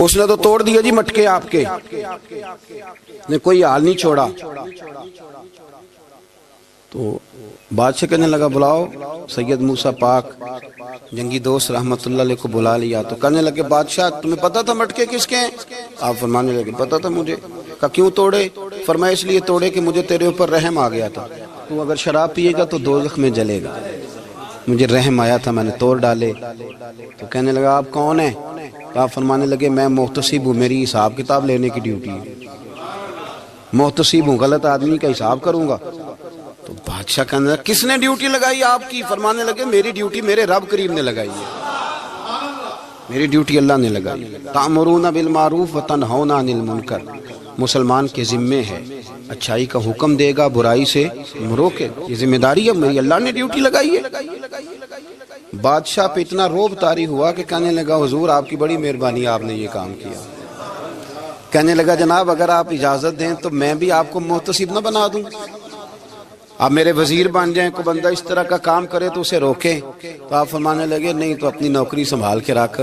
اس نے تو توڑ دیا جی مٹکے آپ کے، نے کوئی حال نہیں چھوڑا۔ تو بادشاہ کہنے لگا بلاؤ سید موسیٰ پاک جنگی دوست رحمت اللہ علیہ کو بلا لیا۔ تو کہنے لگے بادشاہ تمہیں پتا تھا مٹکے کس کے ہیں؟ آپ فرمانے لگے پتا تھا مجھے۔ کہا کیوں توڑے؟ فرمایا اس لیے توڑے کہ مجھے تیرے اوپر رحم آ گیا تھا، تو اگر شراب پیے گا تو دوزخ میں جلے گا، مجھے رحم آیا تھا میں نے توڑ ڈالے۔ تو کہنے لگا آپ کون ہیں؟ آپ فرمانے لگے میں محتسب ہوں، میری حساب کتاب لینے کی ڈیوٹی ہے، محتسب ہوں، غلط آدمی کا حساب کروں گا۔ تو بادشاہ کہنے لگا کس نے ڈیوٹی لگائی آپ کی؟ فرمانے لگے میری ڈیوٹی میرے رب کریم نے لگائی ہے، میری ڈیوٹی اللہ نے لگائی۔ تأمرون بالمعروف وتنہون عن المنکر، مسلمان کے ذمے ہے اچھائی کا حکم دے گا، برائی سے روکے، یہ ذمہ داری ہے میری، اللہ نے ڈیوٹی لگائی ہے۔ بادشاہ پہ اتنا روب طاری ہوا کہ کہنے لگا حضور آپ کی بڑی مہربانی، آپ نے یہ کام کیا۔ کہنے لگا جناب اگر آپ اجازت دیں تو میں بھی آپ کو محتسب نہ بنا دوں، آپ میرے وزیر بن جائیں، کوئی بندہ اس طرح کا کام کرے تو اسے روکیں۔ تو آپ فرمانے لگے نہیں، تو اپنی نوکری سنبھال کے رکھ،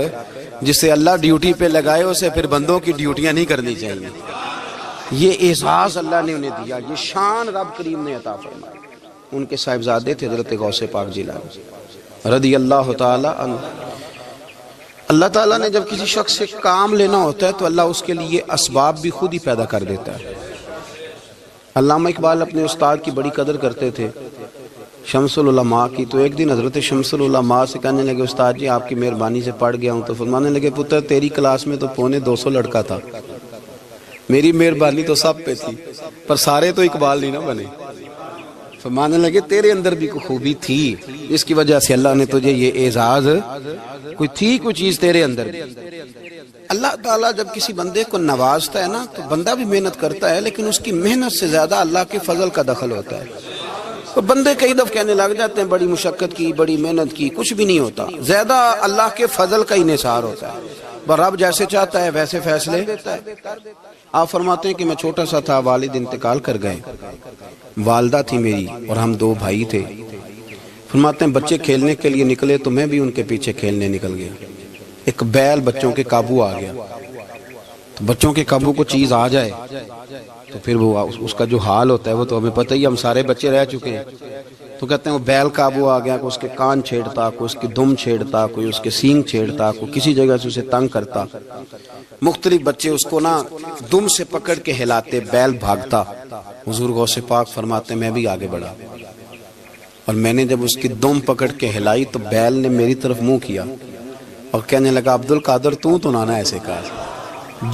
جسے اللہ ڈیوٹی پہ لگائے اسے پھر بندوں کی ڈیوٹیاں نہیں کرنی چاہیے۔ یہ اعزاز اللہ نے انہیں دیا، یہ شان رب کریم نے عطا فرمائی۔ ان کے صاحبزادے تھے حضرت غوث پاک جیلانی رضی اللہ تعالی عنہ۔ اللہ تعالیٰ نے جب کسی شخص سے کام لینا ہوتا ہے تو اللہ اس کے لیے اسباب بھی خود ہی پیدا کر دیتا ہے۔ علامہ اقبال اپنے استاد کی بڑی قدر کرتے تھے، شمس العلماء کی۔ تو ایک دن حضرت شمس العلماء سے کہنے لگے استاد جی آپ کی مہربانی سے پڑھ گیا ہوں۔ تو فرمانے لگے پتر تیری کلاس میں تو 250 لڑکا تھا، میری مہربانی تو سب پہ تھی، پر سارے تو اقبال نہیں نہ بنے۔ فرمانے لگے تیرے اندر بھی کوئی خوبی تھی، اس کی وجہ سے اللہ نے تجھے یہ اعزاز، کوئی تھی کوئی چیز تیرے اندر بھی۔ اللہ تعالیٰ جب کسی بندے کو نوازتا ہے نا تو بندہ بھی محنت کرتا ہے، لیکن اس کی محنت سے زیادہ اللہ کے فضل کا دخل ہوتا ہے۔ تو بندے کئی دفعہ کہنے لگ جاتے ہیں بڑی مشقت کی، بڑی محنت کی، کچھ بھی نہیں ہوتا، زیادہ اللہ کے فضل کا انحصار ہوتا ہے۔ رب جیسے چاہتا ہے ویسے فیصلے دیتا ہے۔ آپ فرماتے ہیں کہ میں چھوٹا سا تھا، والد انتقال کر گئے، والدہ تھی میری اور ہم 2 بھائی تھے۔ فرماتے ہیں بچے کھیلنے کے لیے نکلے تو میں بھی ان کے پیچھے کھیلنے نکل گیا۔ ایک بیل بچوں کے قابو آ گیا، تو بچوں کے قابو کو چیز آ جائے تو پھر وہ اس کا جو حال ہوتا ہے وہ تو ہمیں پتہ ہی، ہم سارے بچے رہ چکے ہیں۔ تو کہتے ہیں وہ بیل قابو آ گیا، کوئی اس کے کان چھیڑتا، کوئی اس کی دم چھیڑتا، کوئی اس کے سینگ چھیڑتا، کوئی کسی جگہ سے اسے تنگ کرتا۔ مختلف بچے اس کو نا دم سے پکڑ کے ہلاتے، بیل بھاگتا۔ حضور غوث پاک فرماتے ہیں میں بھی آگے بڑھا، اور میں نے جب اس کی دم پکڑ کے ہلائی تو بیل نے میری طرف منہ کیا اور کہنے لگا عبد القادر تو نہ ایسے کر،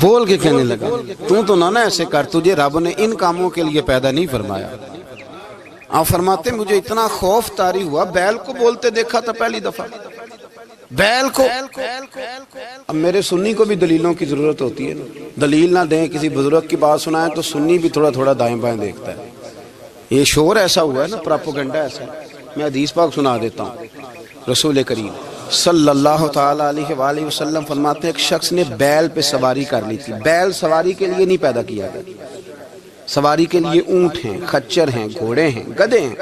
بول کے کہنے لگا تو نہ ایسے کر، تجھے رب نے ان کاموں کے لیے پیدا نہیں فرمایا۔ آپ فرماتے مجھے اتنا خوف طاری ہوا، بیل کو بولتے دیکھا تھا پہلی دفعہ، بیل کو۔ اب میرے سنی کو بھی دلیلوں کی ضرورت ہوتی ہے نا، دلیل نہ دیں، کسی بزرگ کی بات سنائیں تو سنی بھی تھوڑا تھوڑا دائیں بائیں دیکھتا ہے۔ یہ شور ایسا ہوا ہے نا، پراپوگنڈا ایسا ہے۔ میں حدیث پاک سنا دیتا ہوں۔ رسول کریم صلی اللہ تعالی علیہ وآلہ وسلم فرماتے ہیں ایک شخص نے بیل پہ سواری کر لی تھی۔ بیل سواری کے لیے نہیں پیدا کیا گیا، سواری کے لیے اونٹ ہیں، خچر ہیں، گھوڑے ہیں، گدھے ہیں،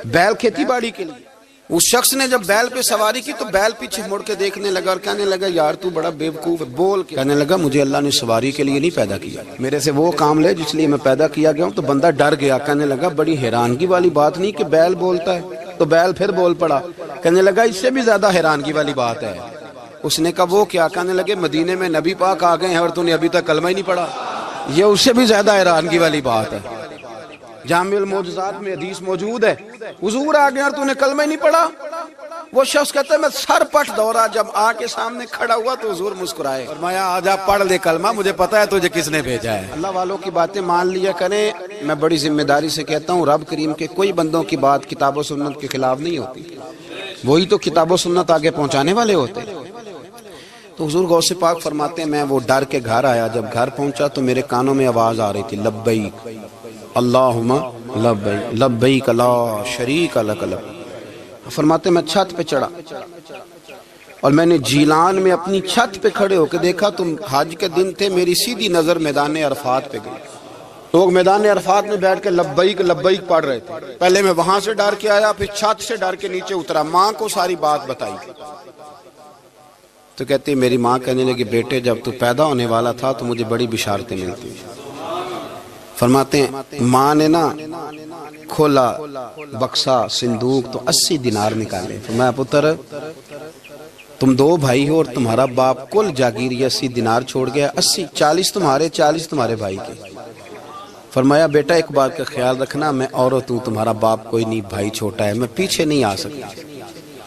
بیل کھیتی باڑی کے لیے۔ اس شخص نے جب بیل پہ سواری کی تو بیل پیچھے مڑ کے دیکھنے لگا اور کہنے لگا یار تو بڑا بیوقوف ہے، بول کے کہنے لگا مجھے اللہ نے سواری کے لیے نہیں پیدا کیا، میرے سے وہ کام لے جس لیے میں پیدا کیا گیا ہوں۔ تو بندہ ڈر گیا، کہنے لگا بڑی حیرانگی والی بات نہیں کہ بیل بولتا ہے، تو بیل پھر بول پڑا۔ کہنے لگا اس سے بھی زیادہ حیرانگی والی بات ہے۔ اس نے کہا وہ کیا؟ کہنے لگے مدینے میں نبی پاک آ گئے ہیں اور تو نے ابھی تک کلمہ ہی نہیں پڑھا، یہ اس سے بھی زیادہ حیرانگی والی بات ہے۔ جامع المعجزات میں حدیث موجود ہے، حضور آ گئے اور تو نے کلمہ ہی نہیں پڑھا۔ وہ شخص کہتا ہے میں سر پٹ دورا، جب آ کے سامنے کھڑا ہوا تو حضور مسکرائے، فرمایا آجا پڑھ لے کلمہ، مجھے پتا ہے تجھے کس نے بھیجا ہے۔ اللہ والوں کی باتیں مان لیا کریں، میں بڑی ذمہ داری سے کہتا ہوں رب کریم کے کوئی بندوں کی بات کتاب و سنت کے خلاف نہیں ہوتی، وہی تو کتاب و سنت آگے پہنچانے والے ہوتے۔ تو حضور غوث پاک فرماتے ہیں میں وہ ڈر کے گھر آیا، جب گھر پہنچا تو میرے کانوں میں آواز آ رہی تھی لبیک اللہم لبیک لبیک لا شریک لک لبیک۔ فرماتے میں چھت پہ چڑھا اور میں نے جیلان میں اپنی چھت پہ کھڑے ہو کے دیکھا تو حج کے دن تھے، میری سیدھی نظر میدان عرفات پہ گئی، لوگ میدان عرفات میں بیٹھ کے لبیک لبیک پڑھ رہے تھے۔ پہلے میں وہاں سے ڈر کے آیا، پھر چھت سے ڈر کے نیچے اترا، ماں کو ساری بات بتائی، تو کہتی ہے میری ماں کہنے لگی بیٹے جب تو پیدا ہونے والا تھا تو مجھے بڑی بشارتیں ملتی. فرماتے ہیں ماں نے نا کھولا بکسا صندوق تو 80 دینار نکالے. فرمایا پتر تم 2 بھائی ہو اور تمہارا باپ کل جاگیر 80 دینار چھوڑ گیا. 40 تمہارے 40 تمہارے بھائی کے. فرمایا بیٹا ایک بات کا خیال رکھنا میں عورت ہوں تمہارا باپ کوئی نہیں بھائی چھوٹا ہے میں پیچھے نہیں آ سکتا.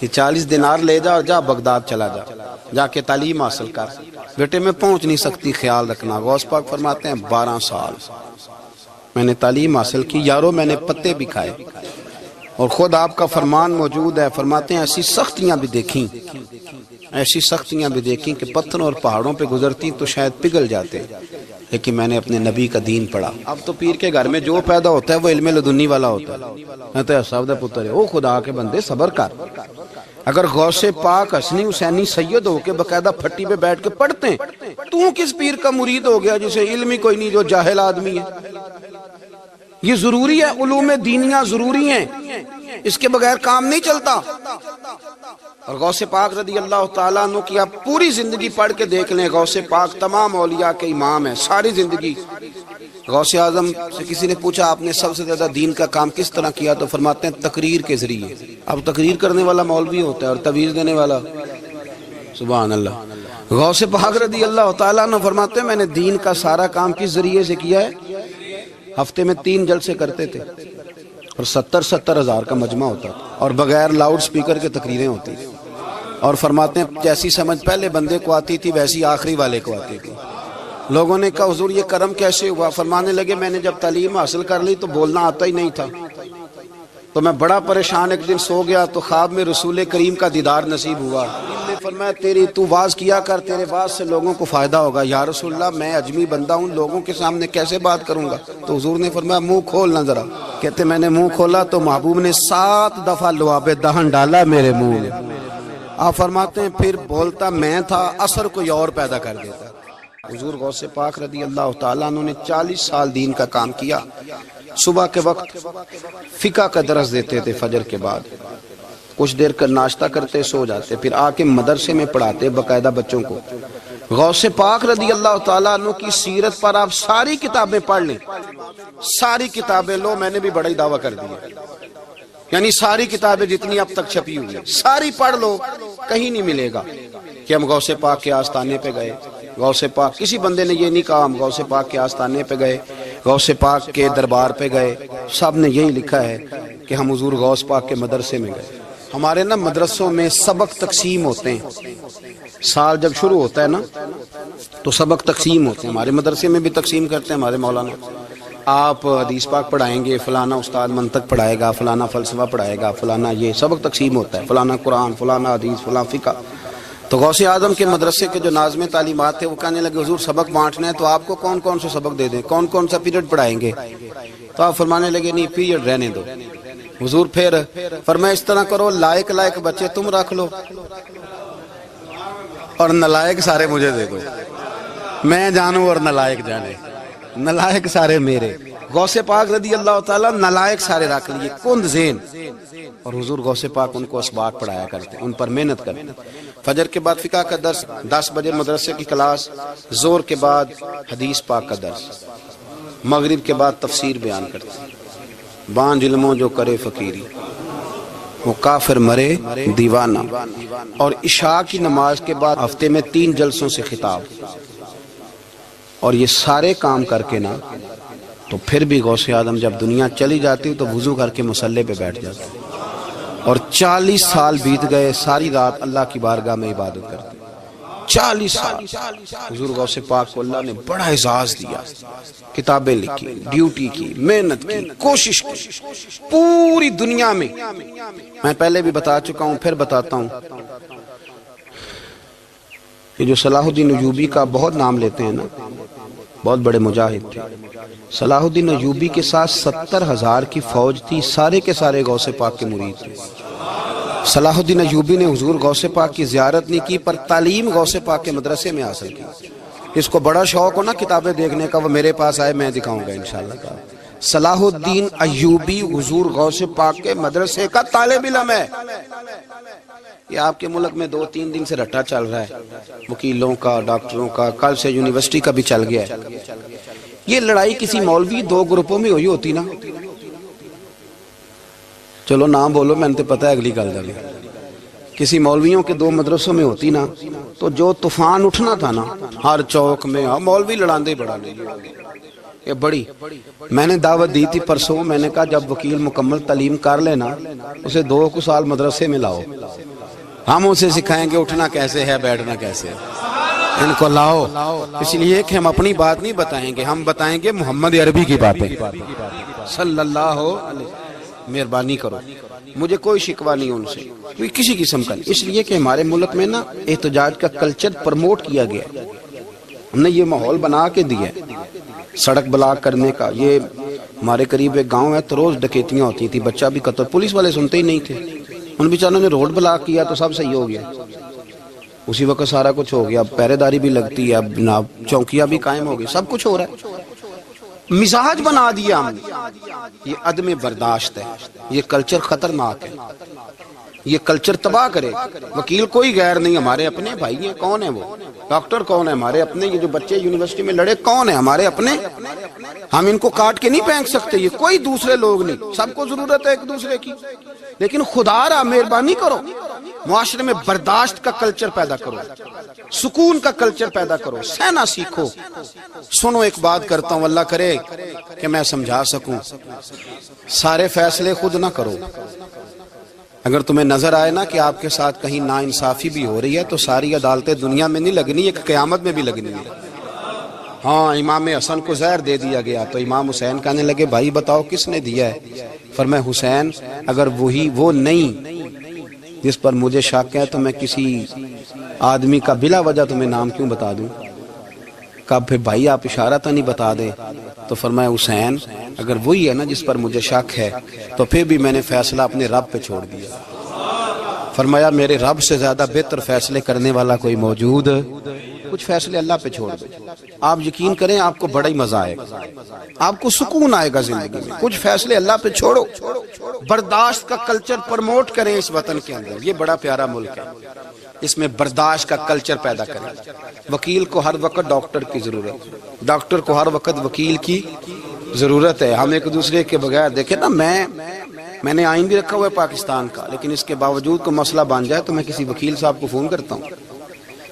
یہ 40 دینار لے جا اور جا بغداد چلا جا کے تعلیم حاصل کر. بیٹے میں پہنچ نہیں سکتی خیال رکھنا. غوث پاک فرماتے ہیں 12 سال میں نے تعلیم حاصل کی یارو میں نے پتے بھی کھائے اور خود آپ کا فرمان موجود ہے. فرماتے ہیں ایسی سختیاں بھی دیکھیں کہ پتھروں اور پہاڑوں پہ گزرتی تو شاید پگھل جاتے لیکن میں نے اپنے نبی کا دین پڑھا. اب تو پیر کے گھر میں جو پیدا ہوتا ہے وہ علم لدنی والا ہوتا ہے. تو صاحب پتر ہے او خدا کے بندے صبر کر. اگر غوث پاک حسنی حسینی سید ہو کے باقاعدہ پھٹی پہ بیٹھ کے پڑھتے ہیں تو کس پیر کا مرید ہو گیا جسے علم ہی کوئی نہیں جو جاہل آدمی ہے. یہ ضروری ہے علوم دینیاں ضروری ہیں اس کے بغیر کام نہیں چلتا. اور غوث پاک رضی اللہ تعالیٰ عنہ کی آپ پوری زندگی پڑھ کے دیکھ لیں. غوث پاک تمام اولیاء کے امام ہیں ساری زندگی. غوث اعظم سے کسی نے پوچھا آپ نے سب سے زیادہ دین کا کام کس طرح کیا تو فرماتے ہیں تقریر کے ذریعے. اب تقریر کرنے والا مولوی ہوتا ہے اور تویز دینے والا سبحان اللہ. غوث پاک رضی اللہ تعالیٰ عنہ فرماتے ہیں میں نے دین کا سارا کام کس ذریعے سے کیا ہے. ہفتے میں 3 جلسے کرتے تھے اور 70 ہزار کا مجمع ہوتا تھا اور بغیر لاؤڈ سپیکر کے تقریریں ہوتی تھی. اور فرماتے ہیں جیسی سمجھ پہلے بندے کو آتی تھی ویسی آخری والے کو آتی تھی. لوگوں نے کہا حضور یہ کرم کیسے ہوا. فرمانے لگے میں نے جب تعلیم حاصل کر لی تو بولنا آتا ہی نہیں تھا تو میں بڑا پریشان ایک دن سو گیا تو خواب میں رسول کریم کا دیدار نصیب ہوا. فرمایا تیری تو واز کیا کر تیرے واز سے لوگوں کو فائدہ ہوگا. یا رسول اللہ میں اجمی بندہ ہوں لوگوں کے سامنے کیسے بات کروں گا. تو حضور نے فرمایا منہ کھولنا ذرا. کہتے میں نے منہ کھولا تو محبوب نے 7 دفعہ لعاب دہن ڈالا میرے منہ میں. آپ فرماتے ہیں پھر بولتا میں تھا اثر کوئی اور پیدا کر دیتا. حضور غوث پاک رضی اللہ تعالیٰ عنہ نے 40 سال دین کا کام کیا. صبح کے وقت فقہ کا درس دیتے تھے فجر کے بعد کچھ دیر کا ناشتہ کرتے سو جاتے پھر آ کے مدرسے میں پڑھاتے باقاعدہ بچوں کو. غوث پاک رضی اللہ تعالیٰ عنہ کی سیرت پر آپ ساری کتابیں پڑھ لیں ساری کتابیں لو. میں نے بھی بڑا ہی دعویٰ کر دیا یعنی ساری کتابیں جتنی اب تک چھپی ہوئی ہیں ساری پڑھ لو. کہیں نہیں ملے گا کہ ہم غوث پاک کے آستانے پہ گئے. غوث پاک کسی بندے نے یہ نہیں کہا ہم غوث پاک کے آستانے پہ گئے غوث پاک کے دربار پہ گئے. سب نے یہی لکھا ہے کہ ہم حضور غوث پاک کے مدرسے میں گئے. ہمارے نا مدرسوں میں سبق تقسیم ہوتے ہیں. سال جب شروع ہوتا ہے نا تو سبق تقسیم ہوتے ہیں. ہمارے مدرسے میں بھی تقسیم کرتے ہیں ہمارے مولانا. آپ حدیث پاک پڑھائیں گے فلانا استاد منطق پڑھائے گا فلانا فلسفہ پڑھائے گا فلانا یہ سبق تقسیم ہوتا ہے. فلانا قرآن فلانا حدیث فلاں فقہ. تو غوث اعظم کے مدرسے کے جو ناظم تعلیمات تھے وہ کہنے لگے حضور سبق بانٹنا ہے تو آپ کو کون کون سے سبق دے دیں کون کون سا پیریڈ پڑھائیں گے. تو آپ فرمانے لگے نہیں پیریڈ رہنے دو. حضور پھر فرمایا اس طرح کرو لائق بچے تم رکھ لو اور نلائق سارے مجھے دے دو. میں جانوں اور نلائق جانے. نلائق سارے میرے. غوث پاک رضی اللہ تعالیٰ نلائق سارے رکھ لیے کند ذہن. اور حضور غوث پاک ان کو اسباق پڑھایا کرتے ان پر محنت کرتے. فجر کے بعد فقہ کا درس 10 بجے مدرسے کی کلاس. زور کے بعد حدیث پاک کا درس. مغرب کے بعد تفسیر بیان کرتے. بانج علموں جو کرے فقیری وہ کافر مرے دیوانہ. اور عشاء کی نماز کے بعد ہفتے میں 3 جلسوں سے خطاب. اور یہ سارے کام کر کے نا تو پھر بھی غوث اعظم جب دنیا چلی جاتی تو وضو کر کے مصلی پہ بیٹھ جاتے اور 40 سال بیت گئے ساری رات اللہ کی بارگاہ میں عبادت کرتے. 40 سال حضور غوث پاک کو اللہ نے بڑا اعزاز دیا. کتابیں لکھی ڈیوٹی کی محنت کی کوشش کی پوری دنیا میں. میں پہلے بھی بتا چکا ہوں پھر بتاتا ہوں. یہ جو صلاح الدین ایوبی کا بہت نام لیتے ہیں نا بہت بڑے مجاہد تھے. صلاح الدین ایوبی کے ساتھ 70,000 کی فوج تھی. سارے کے سارے غوث پاک کے مرید تھے. صلاح الدین ایوبی نے حضور غوث پاک کی زیارت نہیں کی پر تعلیم غوث پاک کے مدرسے میں حاصل کی. اس کو بڑا شوق ہو نا کتابیں دیکھنے کا وہ میرے پاس آئے میں دکھاؤں گا انشاءاللہ. صلاح الدین ایوبی حضور غوث پاک کے مدرسے کا طالب علم ہے. یہ آپ کے ملک میں 2-3 دن سے رٹا چل رہا ہے وکیلوں کا، ڈاکٹروں کا، کل سے یونیورسٹی کا بھی چل گیا ہے. یہ لڑائی کسی مولوی 2 گروپوں میں ہوئی ہوتی نا، چلو نام بولو، میں نے پتہ ہے اگلی گل دا بھی، کسی مولویوں کے 2 مدرسوں میں ہوتی نا تو جو طوفان اٹھنا تھا نا ہر چوک میں، مولوی لڑاندے بڑا نہیں. یہ بڑی میں نے دعوت دی تھی پرسوں، میں نے کہا جب وکیل مکمل تعلیم کر لینا اسے 2 سال مدرسے میں لاؤ، ہم اسے سکھائیں گے اٹھنا کیسے ہے، بیٹھنا کیسے ہے، ان کو لاؤ. اس لیے کہ ہم اپنی بات نہیں بتائیں گے، ہم بتائیں گے محمد عربی کی باتیں صلی اللہ علیہ. مہربانی کرو، مجھے کوئی شکوہ نہیں ان سے، کوئی کسی قسم کا نہیں. اس لیے کہ ہمارے ملک میں نا احتجاج کا کلچر پروموٹ کیا گیا، ہم نے یہ ماحول بنا کے دیا ہے سڑک بلاک کرنے کا. یہ ہمارے قریب ایک گاؤں ہے تو روز ڈکیتیاں ہوتی تھی، بچہ بھی قتل، پولیس والے سنتے ہی نہیں تھے، ان بیچاروں نے روڈ بلاک کیا تو سب صحیح ہو گیا، اسی وقت سارا کچھ ہو گیا. اب پہرے داری بھی لگتی ہے، اب جناب چوکیاں بھی قائم ہو گئی، سب کچھ ہو رہا ہے. مزاج بنا دیا ہم نے. یہ عدم برداشت ہے، یہ کلچر خطرناک ہے، یہ کلچر تباہ کرے. وکیل کوئی غیر نہیں، ہمارے اپنے بھائی ہیں. کون ہے وہ؟ ڈاکٹر کون ہے؟ ہمارے اپنے. یہ جو بچے یونیورسٹی میں لڑے کون ہے؟ ہمارے اپنے. ہم ان کو کاٹ کے نہیں پھینک سکتے، یہ کوئی دوسرے لوگ نہیں، سب کو ضرورت ہے ایک دوسرے کی. لیکن خدا را مہربانی کرو، معاشرے میں برداشت کا کلچر پیدا کرو، سکون کا کلچر پیدا کرو، سہنا سیکھو. سنو ایک بات کرتا ہوں، اللہ کرے کہ میں سمجھا سکوں. سارے فیصلے خود نہ کرو. اگر تمہیں نظر آئے نا کہ آپ کے ساتھ کہیں ناانصافی بھی ہو رہی ہے تو ساری عدالتیں دنیا میں نہیں لگنی، ایک قیامت میں بھی لگنی ہے. ہاں امام حسن کو زہر دے دیا گیا تو امام حسین کہنے لگے بھائی بتاؤ کس نے دیا ہے؟ فرمایا حسین اگر وہی وہ نہیں جس پر مجھے شک ہے تو میں کسی آدمی کا بلا وجہ تمہیں نام کیوں بتا دوں؟ کہا پھر بھائی آپ اشارہ تو نہیں بتا دے. تو فرمایا حسین اگر وہی ہے نا جس پر مجھے شک ہے تو پھر بھی میں نے فیصلہ اپنے رب پہ چھوڑ دیا. فرمایا میرے رب سے زیادہ بہتر فیصلے کرنے والا کوئی موجود؟ کچھ فیصلے اللہ پہ چھوڑ دو. آپ یقین کریں آپ کو بڑا ہی مزہ آئے گا، آپ کو سکون آئے گا زندگی میں. کچھ فیصلے اللہ پہ چھوڑو، برداشت کا کلچر پروموٹ کریں اس وطن کے اندر. یہ بڑا پیارا ملک ہے، اس میں برداشت کا کلچر پیدا کریں. وکیل کو ہر وقت ڈاکٹر کی ضرورت، ڈاکٹر کو ہر وقت وکیل کی ضرورت ہے. ہم ایک دوسرے کے بغیر دیکھیں نا، میں نے آئین بھی رکھا ہوا ہے پاکستان کا، لیکن اس کے باوجود کوئی مسئلہ بن جائے تو میں کسی وکیل صاحب کو فون کرتا ہوں.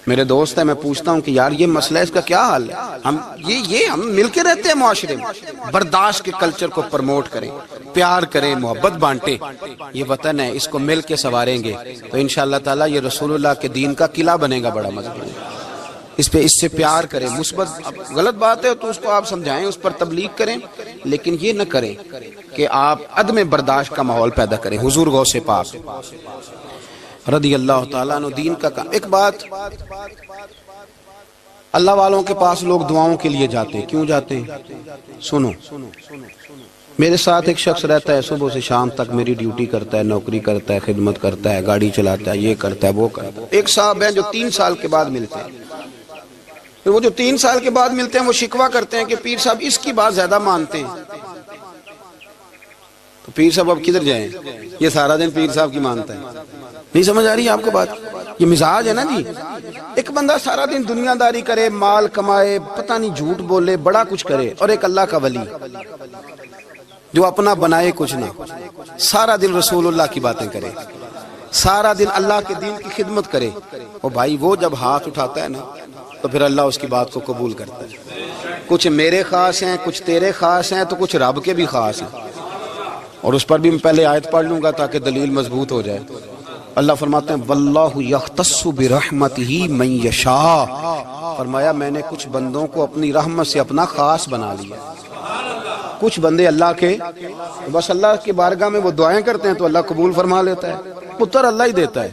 میرے دوست ہے، میں پوچھتا ہوں کہ یار یہ مسئلہ ہے، اس کا کیا حل ہے؟ ہم مل کے رہتے ہیں معاشرے میں. برداشت کے کلچر کو پروموٹ کریں، پیار کریں، محبت بانٹیں. یہ وطن ہے، اس کو مل کے سنواریں گے تو انشاءاللہ تعالیٰ یہ رسول اللہ کے دین کا قلعہ بنے گا بڑا مضبوط. اس سے پیار کریں. مثبت غلط بات ہے تو اس کو آپ سمجھائیں، اس پر تبلیغ کریں، لیکن یہ نہ کریں کہ آپ عدم برداشت کا ماحول پیدا کریں. حضور غوث پاک رضی اللہ تعالیٰ عنہ دین کا کام. ایک بات، اللہ والوں کے پاس لوگ دعاؤں کے لیے جاتے ہیں. کیوں جاتے ہیں؟ سنو، میرے ساتھ ایک شخص رہتا ہے، صبح سے شام تک میری ڈیوٹی کرتا ہے، نوکری کرتا ہے، خدمت کرتا ہے، گاڑی چلاتا ہے، یہ کرتا ہے وہ کرتا ہے. ایک صاحب ہیں جو 3 سال کے بعد ملتے ہیں. پھر وہ جو 3 سال کے بعد ملتے ہیں وہ شکوہ کرتے ہیں کہ پیر صاحب اس کی بات زیادہ مانتے ہیں. تو پیر صاحب اب کدھر جائیں؟ یہ سارا دن پیر صاحب کی مانتا ہے. نہیں سمجھ آ رہی ہے آپ کو بات؟ یہ مزاج ہے نا جی. ایک بندہ سارا دن دنیا داری کرے، مال کمائے، پتہ نہیں جھوٹ بولے، بڑا کچھ کرے، اور ایک اللہ کا ولی جو اپنا بنائے کچھ نہ، سارا دن رسول اللہ کی باتیں کرے، سارا دن اللہ کے دین کی خدمت کرے. اور بھائی وہ جب ہاتھ اٹھاتا ہے نا تو پھر اللہ اس کی بات کو قبول کرتا ہے. کچھ میرے خاص ہیں، کچھ تیرے خاص ہیں، تو کچھ رب کے بھی خاص ہیں. اور اس پر بھی میں پہلے آیت پڑھ لوں گا تاکہ دلیل مضبوط ہو جائے. اللہ فرماتے ہیں واللہ یختص برحمتہ من یشاء. فرمایا میں نے کچھ بندوں کو اپنی رحمت سے اپنا خاص بنا لیا. کچھ بندے اللہ کے بس اللہ کی بارگاہ میں وہ دعائیں کرتے ہیں تو اللہ قبول فرما لیتا ہے. پتر اللہ ہی دیتا ہے،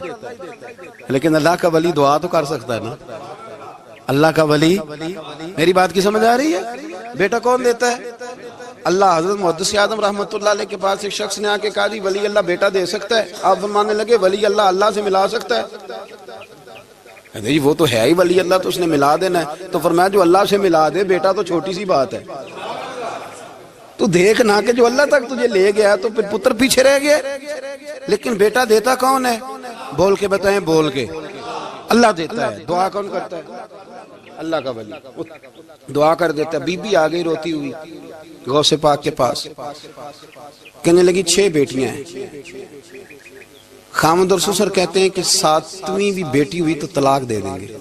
لیکن اللہ کا ولی دعا تو کر سکتا ہے نا. اللہ کا ولی، میری بات کی سمجھ آ رہی ہے؟ بیٹا کون دیتا ہے؟ اللہ. حضرت محدث اعظم رحمۃ اللہ علیہ کے پاس ایک شخص نے آ کے کہا جی ولی اللہ بیٹا دے سکتا ہے؟ آپ فرمانے لگے ولی اللہ اللہ سے ملا سکتا ہے؟ جی وہ تو ہے ہی ولی اللہ، تو اس نے ملا دینا ہے. تو فرمایا جو اللہ سے ملا دے بیٹا تو چھوٹی سی بات ہے. تو دیکھ نہ کہ جو اللہ تک تجھے لے گیا تو پھر پتر پیچھے رہ گیا. لیکن بیٹا دیتا کون ہے؟ بول کے بتائیں، بول کے۔ اللہ دیتا ہے، دعا کون کرتا ہے؟ اللہ کا ولی دعا کر دیتا ہے۔ بی بی آ گئی روتی ہوئی غوث پاک کے پاس، کہنے لگی 6 بیٹیاں ہیں۔ خامد اور سسر کہتے ہیں کہ 7ویں بھی بیٹی ہوئی تو طلاق دے دیں گے۔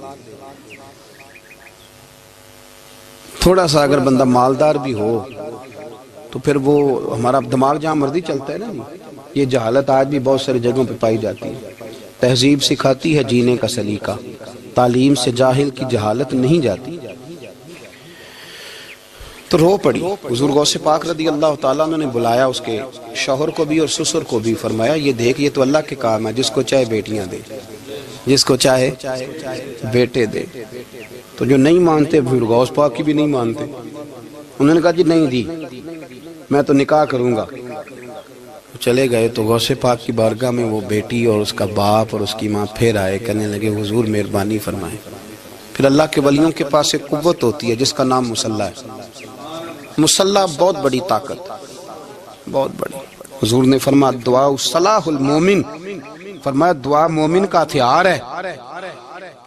تھوڑا سا اگر بندہ مالدار بھی ہو تو پھر وہ ہمارا دماغ جہاں مرضی چلتا ہے نا۔ یہ جہالت آج بھی بہت ساری جگہوں پہ پائی جاتی ہے۔ تہذیب سکھاتی ہے جینے کا سلیقہ، تعلیم سے جاہل کی جہالت نہیں جاتی۔ تو رو پڑی۔ حضور غوث پاک رضی اللہ تعالیٰ عنہ نے بلایا اس کے شوہر کو بھی اور سسر کو بھی، فرمایا یہ دیکھ، یہ تو اللہ کے کام ہے، جس کو چاہے بیٹیاں دے، جس کو چاہے بیٹے دے۔ تو جو نہیں مانتے پھر غوث پاک کی بھی نہیں مانتے، انہوں نے کہا جی نہیں دی، میں تو نکاح کروں گا۔ چلے گئے تو غوث پاک کی بارگاہ میں وہ بیٹی اور اس کا باپ اور اس کی ماں پھر آئے، کہنے لگے حضور مہربانی فرمائیں۔ پھر اللہ کے ولیوں کے پاس ایک قوت ہوتی ہے جس کا نام مصلی ہے۔ مصلی بہت بڑی طاقت، بہت بڑی۔ حضور نے فرمایا دعا صلاح المومن، فرمایا دعا مومن کا ہتھیار ہے۔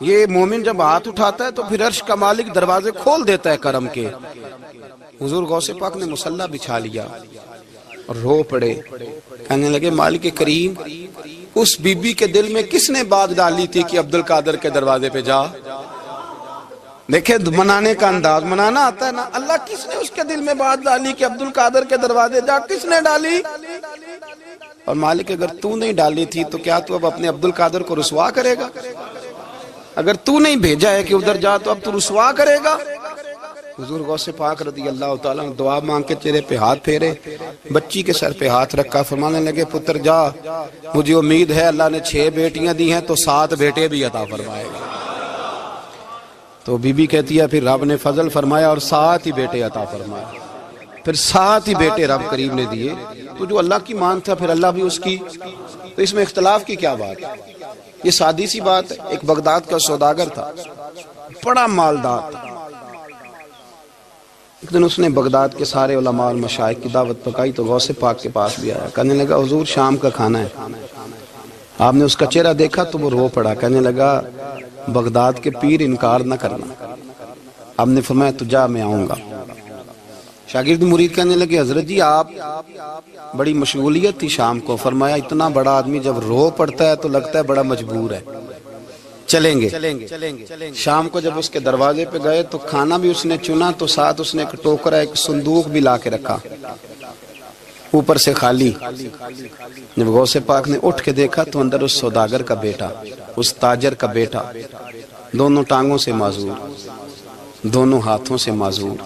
یہ مومن جب ہاتھ اٹھاتا ہے تو پھر عرش کا مالک دروازے کھول دیتا ہے کرم کے۔ حضور غوث پاک نے مصلی بچھا لیا اور رو پڑے، کہنے لگے مالک کریم، اس بی بی کے دل میں کس نے بات ڈالی تھی کہ عبد القادر کے دروازے پہ جا؟ دیکھیں منانے کا انداز، منانا آتا ہے نا۔ اللہ کس نے اس کے دل میں بات ڈالی کہ عبد القادر کے دروازے جا؟ کس نے ڈالی؟ اور مالک اگر تو نہیں ڈالی تھی تو کیا تو اب اپنے عبد القادر کو رسوا کرے گا؟ اگر تو نہیں بھیجا ہے کہ ادھر جا تو اب تو رسوا کرے گا؟ حضور غوث پاک رضی اللہ تعالیٰ نے دعا مانگ کے چہرے پہ ہاتھ پھیرے، بچی کے سر پہ ہاتھ رکھا، فرمانے لگے پتر جا، مجھے امید ہے اللہ نے 6 بیٹیاں دی ہیں تو 7 بیٹے بھی عطا فرمائے گا۔ تو بی بی کہتی ہے پھر رب نے فضل فرمایا اور 7 ہی بیٹے عطا فرمائے، پھر 7 ہی بیٹے رب کریم نے دیے۔ تو جو اللہ کی مان تھا پھر اللہ بھی اس کی، تو اس میں اختلاف کی کیا بات ہے؟ یہ سادی سی بات ہے۔ ایک بغداد کا سوداگر تھا، بڑا مالدار تھا۔ ایک دن اس نے بغداد کے سارے علماء اور مشائخ کی دعوت پکائی تو غوث پاک کے پاس بھی آیا، کہنے لگا حضور شام کا کھانا ہے۔ آپ نے اس کا چہرہ دیکھا تو وہ رو پڑا، کہنے لگا بغداد کے پیر انکار نہ کرنا۔ آپ نے فرمایا تو جا، میں آؤں گا۔ شاگرد مرید کہنے لگے حضرت جی آپ بڑی مشغولیت تھی شام کو، فرمایا اتنا بڑا آدمی جب رو پڑتا ہے تو لگتا ہے بڑا مجبور ہے، چلیں گے۔ شام کو جب اس کے دروازے پہ گئے تو کھانا بھی اس نے چنا تو ساتھ اس نے ایک ٹوکرا، ایک صندوق بھی لا کے رکھا، اوپر سے خالی۔ جب غوث پاک نے اٹھ کے دیکھا تو اندر اس سوداگر کا بیٹا، اس تاجر کا بیٹا، دونوں ٹانگوں سے معذور، دونوں ہاتھوں سے معذور،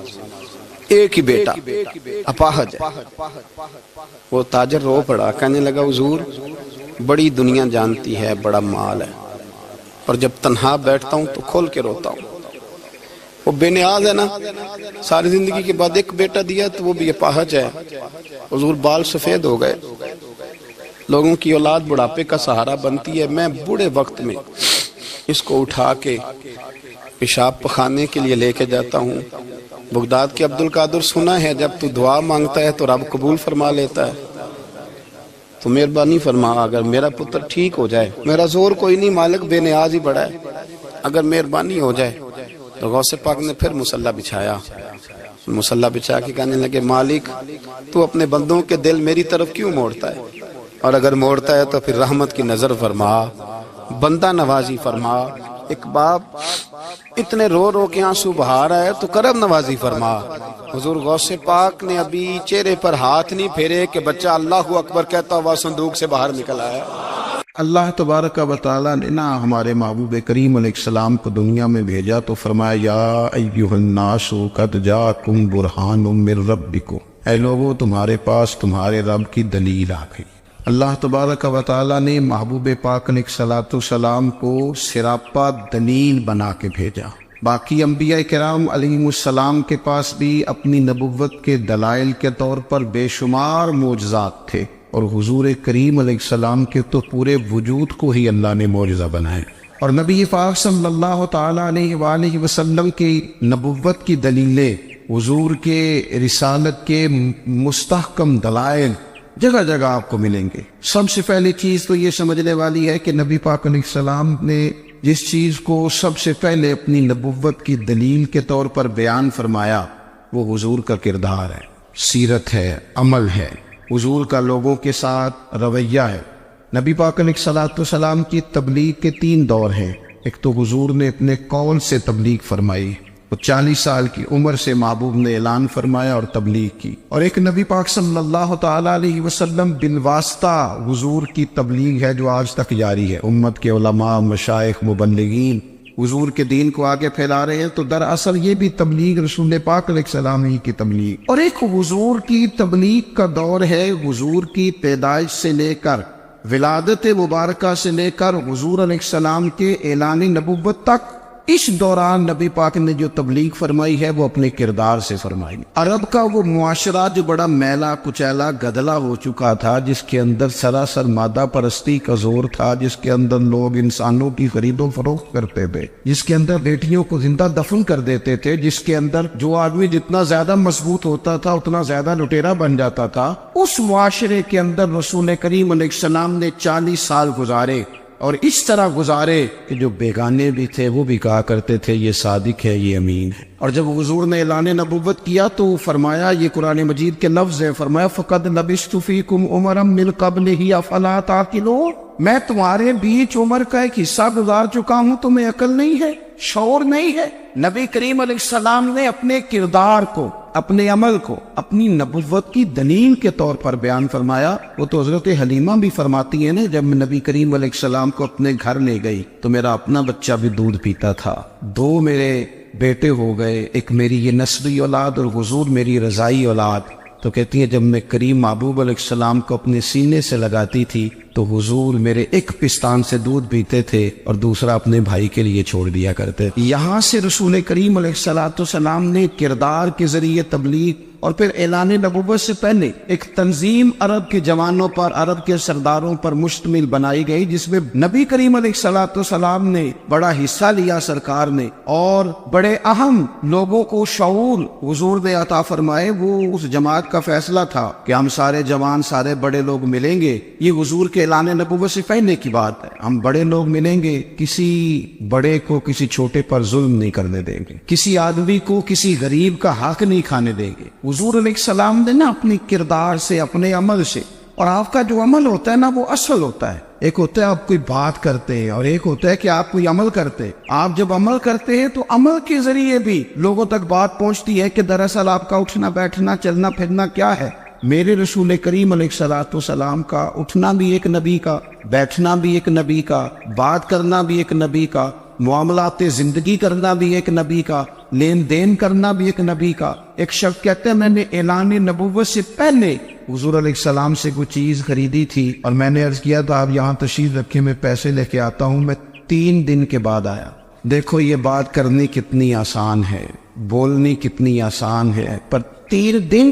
ایک ہی بیٹا اپاہج ہے۔ وہ تاجر رو پڑا، کہنے لگا حضور بڑی دنیا جانتی ہے، بڑا مال ہے، اور جب تنہا بیٹھتا ہوں تو کھول کے روتا ہوں۔ وہ بے نیاز ہے نا، ساری زندگی کے بعد ایک بیٹا دیا تو وہ بھی اپاہج ہے۔ حضور بال سفید ہو گئے، لوگوں کی اولاد بڑھاپے کا سہارا بنتی ہے، میں بوڑھے وقت میں اس کو اٹھا کے پیشاب پخانے کے لیے لے کے جاتا ہوں۔ بغداد کے عبد القادر سنا ہے جب تو دعا مانگتا ہے تو رب قبول فرما لیتا ہے، تو مہربانی فرما اگر میرا پتر ٹھیک ہو جائے، میرا زور کوئی نہیں مالک، بے نیاز ہی بڑا ہے، اگر مہربانی ہو جائے۔ تو غوث پاک نے پھر مصلی بچھایا، مصلی بچھا کے کہنے لگے مالک تو اپنے بندوں کے دل میری طرف کیوں موڑتا ہے، اور اگر موڑتا ہے تو پھر رحمت کی نظر فرما، بندہ نوازی فرما۔ ایک باپ اتنے رو رو کے آنسو بہا رہا ہے تو کرم نوازی فرما۔ حضور غوث پاک نے ابھی چہرے پر ہاتھ نہیں پھیرے کہ بچہ اللہ اکبر کہتا ہوا صندوق سے باہر نکل آیا۔ اللہ تبارک و تعالیٰ نے نا ہمارے محبوب کریم علیہ السلام کو دنیا میں بھیجا تو فرمایا یا ایھا الناس قد جاءکم برہان من ربکم، اے لوگو تمہارے پاس تمہارے رب کی دلیل آ گئی۔ اللہ تبارک و تعالیٰ نے محبوب پاک علیہ السلام کو سراپا دلیل بنا کے بھیجا۔ باقی انبیاء کرام علیہم السلام کے پاس بھی اپنی نبوت کے دلائل کے طور پر بے شمار معجزات تھے، اور حضور کریم علیہ السلام کے تو پورے وجود کو ہی اللہ نے معجزہ بنائے۔ اور نبی پاک صلی اللہ تعالیٰ علیہ وآلہ وسلم کی نبوت کی دلیلیں، حضور کے رسالت کے مستحکم دلائل جگہ جگہ آپ کو ملیں گے۔ سب سے پہلی چیز تو یہ سمجھنے والی ہے کہ نبی پاک علیہ السلام نے جس چیز کو سب سے پہلے اپنی نبوت کی دلیل کے طور پر بیان فرمایا وہ حضور کا کردار ہے، سیرت ہے، عمل ہے، حضور کا لوگوں کے ساتھ رویہ ہے۔ نبی پاک علیہ السلام کی تبلیغ کے 3 دور ہیں۔ ایک تو حضور نے اپنے قول سے تبلیغ فرمائی، وہ 40 سال کی عمر سے محبوب نے اعلان فرمایا اور تبلیغ کی، اور ایک نبی پاک صلی اللہ تعالیٰ علیہ وسلم بالواسطہ حضور کی تبلیغ ہے جو آج تک جاری ہے۔ امت کے علماء، مشائخ، مبلغین حضور کے دین کو آگے پھیلا رہے ہیں، تو دراصل یہ بھی تبلیغ رسول پاک علیہ السلام ہی کی تبلیغ۔ اور ایک حضور کی تبلیغ کا دور ہے حضور کی پیدائش سے لے کر ولادت مبارکہ سے لے کر حضور علیہ السلام کے اعلان نبوت تک۔ اس دوران نبی پاک نے جو تبلیغ فرمائی ہے وہ اپنے کردار سے فرمائی۔ عرب کا وہ معاشرہ جو بڑا میلا کچیلا گدلا ہو چکا تھا، جس کے اندر سراسر مادہ پرستی کا زور تھا، جس کے اندر لوگ انسانوں کی خرید و فروخت کرتے تھے، جس کے اندر بیٹیوں کو زندہ دفن کر دیتے تھے، جس کے اندر جو آدمی جتنا زیادہ مضبوط ہوتا تھا اتنا زیادہ لٹیرا بن جاتا تھا، اس معاشرے کے اندر رسول کریم علیہ السلام نے 40 سال گزارے، اور اس طرح گزارے کہ جو بیگانے بھی تھے وہ بھی کہا کرتے تھے یہ صادق ہے، یہ امین ہے۔ اور جب حضور نے اعلان نبوت کیا تو فرمایا، یہ قرآن مجید کے لفظ ہیں، فرمایا فَقَدْ لَبِثْتُ فِيكُمْ عُمَرًا مِّن قَبْلِهِ أَفَلَا تَعْقِلُونَ، میں تمہارے بیچ عمر کا ایک حصہ گزار چکا ہوں، تمہیں عقل نہیں ہے، شعور نہیں ہے۔ نبی کریم علیہ السلام نے اپنے کردار کو، اپنے عمل کو اپنی نبوت کی دلیل کے طور پر بیان فرمایا۔ وہ تو حضرت حلیمہ بھی فرماتی ہیں نا، جب میں نبی کریم علیہ السلام کو اپنے گھر لے گئی تو میرا اپنا بچہ بھی دودھ پیتا تھا، 2 میرے بیٹے ہو گئے، ایک میری یہ نسبی اولاد اور حضور میری رضائی اولاد۔ تو کہتی ہیں جب میں کریم محبوب علیہ السلام کو اپنے سینے سے لگاتی تھی تو حضور میرے ایک پستان سے دودھ پیتے تھے اور دوسرا اپنے بھائی کے لیے چھوڑ دیا کرتے تھے۔ یہاں سے رسول کریم علیہ السلام نے کردار کے ذریعے تبلیغ اور پھر اعلان نبوت سے پہلے ایک تنظیم عرب کے جوانوں پر، عرب کے سرداروں پر مشتمل بنائی گئی، جس میں نبی کریم علیہ السلام نے بڑا حصہ لیا سرکار نے، اور بڑے اہم لوگوں کو شعور حضور نے عطا فرمائے۔ وہ اس جماعت کا فیصلہ تھا کہ ہم سارے جوان، سارے بڑے لوگ ملیں گے، یہ حضور کے اعلان نبوت سے پہلے کی بات ہے، ہم بڑے لوگ ملیں گے، کسی بڑے کو کسی چھوٹے پر ظلم نہیں کرنے دیں گے، کسی آدمی کو کسی غریب کا حق نہیں کھانے دیں گے۔ حضور علیہ السلام نے نا اپنی کردار سے، اپنے عمل سے، اور آپ کا جو عمل ہوتا ہے نا وہ اصل ہوتا ہے۔ ایک ہوتا ہے آپ کوئی بات کرتے ہیں اور ایک ہوتا ہے کہ آپ کوئی عمل کرتے ہیں۔ آپ جب عمل کرتے ہیں تو عمل کے ذریعے بھی لوگوں تک بات پہنچتی ہے کہ دراصل آپ کا اٹھنا بیٹھنا چلنا پھرنا کیا ہے۔ میرے رسول کریم علیہ السلام کا اٹھنا بھی ایک نبی کا، بیٹھنا بھی ایک نبی کا، بات کرنا بھی ایک نبی کا، معاملات زندگی کرنا بھی ایک نبی کا، لین دین کرنا بھی ایک نبی کا۔ ایک شخص کہتے ہیں میں نے اعلان نبوت سے پہلے حضور علیہ السلام سے کوئی چیز خریدی تھی اور میں نے عرض کیا تھا آپ یہاں تشریف رکھے، میں پیسے لے کے آتا ہوں، میں 3 دن کے بعد آیا۔ دیکھو یہ بات کرنی کتنی آسان ہے، بولنی کتنی آسان ہے، پر 3 دن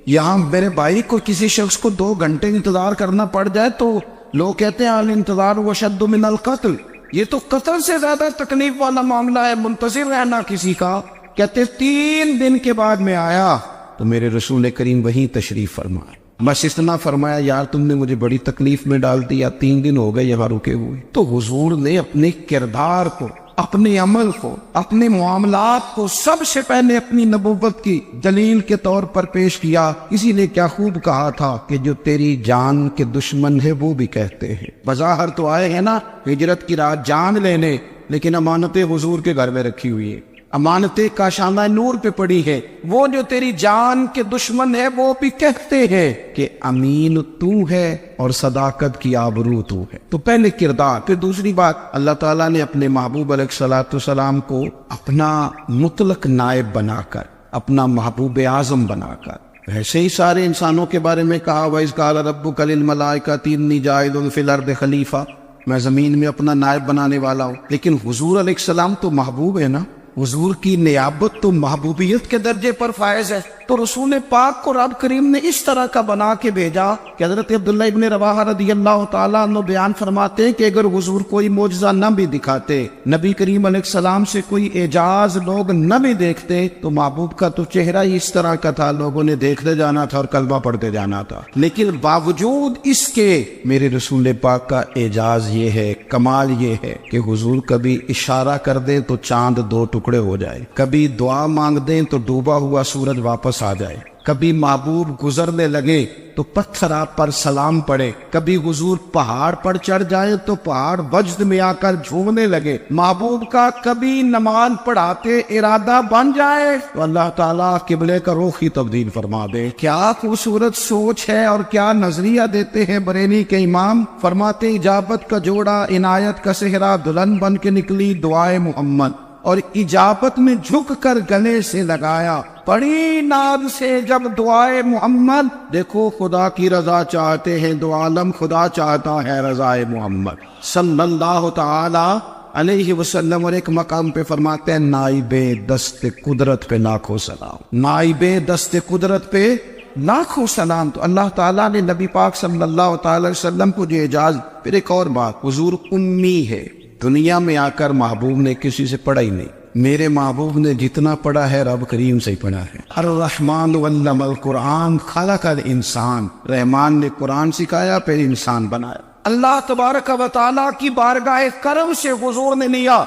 یہاں میرے بھائی کو کسی شخص کو 2 گھنٹے انتظار کرنا پڑ جائے تو لوگ کہتے ہیں الانتظار وشد من القتل، یہ تو قتل سے زیادہ تکلیف والا معاملہ ہے، منتظر رہنا کسی کا۔ کہتے 3 دن کے بعد میں آیا تو میرے رسول کریم وہیں تشریف فرمایا، بس اتنا فرمایا یار تم نے مجھے بڑی تکلیف میں ڈال دیا، 3 دن ہو گئے یہاں رکے ہوئے۔ تو حضور نے اپنے کردار کو، اپنے عمل کو، اپنے معاملات کو سب سے پہلے اپنی نبوت کی دلیل کے طور پر پیش کیا۔ اسی نے کیا خوب کہا تھا کہ جو تیری جان کے دشمن ہے وہ بھی کہتے ہیں، بظاہر تو آئے ہیں نا ہجرت کی رات جان لینے، لیکن امانتیں حضور کے گھر میں رکھی ہوئی ہے، امانتیں کاشانہ نور پہ پڑی ہے۔ وہ جو تیری جان کے دشمن ہے وہ بھی کہتے ہیں کہ امین تو ہے اور صداقت کی آبرو تو ہے۔ تو پہلے کردار، پھر دوسری بات، اللہ تعالیٰ نے اپنے محبوب علیہ السلام کو اپنا مطلق نائب بنا کر، اپنا محبوب اعظم بنا کر، ایسے ہی سارے انسانوں کے بارے میں کہا وَإِذْ قَالَ رَبُّكَ لِلْمَلَائِكَةِ إِنِّي جَاعِلٌ فِي الْأَرْضِ خَلِيفَةً، میں زمین میں اپنا نائب بنانے والا ہوں۔ لیکن حضور علیہ السلام تو محبوب ہے نا، حضور کی نیابت تو محبوبیت کے درجے پر فائز ہے۔ تو رسول پاک کو رب کریم نے اس طرح کا بنا کے بھیجا کہ حضرت عبداللہ ابن رواحہ رضی اللہ تعالیٰ عنہ بیان فرماتے ہیں کہ اگر حضور کوئی معجزہ نہ بھی دکھاتے، نبی کریم علیہ السلام سے کوئی اعجاز لوگ نہ بھی دیکھتے، تو محبوب کا تو چہرہ ہی اس طرح کا تھا، لوگوں نے دیکھتے جانا تھا اور کلمہ پڑھتے جانا تھا۔ لیکن باوجود اس کے میرے رسول پاک کا اعجاز یہ ہے، کمال یہ ہے کہ حضور کبھی اشارہ کر دیں تو چاند دو ٹکڑے ہو جائے، کبھی دعا مانگ دیں تو ڈوبا ہوا سورج واپس آ جائے، کبھی محبوب گزرنے لگے تو پتھر آپ پر سلام پڑے، کبھی حضور پہاڑ پر چڑھ جائے تو پہاڑ وجد میں آ کر جھومنے لگے، محبوب کا کبھی نماز پڑھاتے ارادہ بن جائے تو اللہ تعالیٰ قبلے کا رخ ہی تبدیل فرما دے۔ کیا خوبصورت سوچ ہے اور کیا نظریہ دیتے ہیں بریلی کے امام۔ فرماتے اجابت کا جوڑا عنایت کا صحرا دلہن بن کے نکلی دعائے محمد، اور اجابت میں جھک کر گلے سے لگایا بڑی ناز سے جب دعائے محمد۔ دیکھو خدا کی رضا چاہتے ہیں، دو عالم خدا چاہتا ہے رضائے محمد صلی اللہ تعالی علیہ وسلم۔ اور ایک مقام پہ فرماتے ہیں نائب دست قدرت پہ لاکھوں سلام، نائب دست قدرت پہ لاکھوں سلام۔ تو اللہ تعالیٰ نے نبی پاک صلی اللہ تعالی علیہ وسلم کو جو اعجاز۔ پھر ایک اور بات، حضور امی ہے، دنیا میں آ کر محبوب نے کسی سے پڑھا ہی نہیں۔ میرے محبوب نے جتنا پڑھا ہے رب کریم سے ہی پڑھا ہے۔ الرحمن علم القرآن خلق الانسان، رحمان نے قرآن سکھایا پھر انسان بنایا۔ اللہ تبارک و تعالیٰ کی بارگاہ کرم سے حضور نے لیا،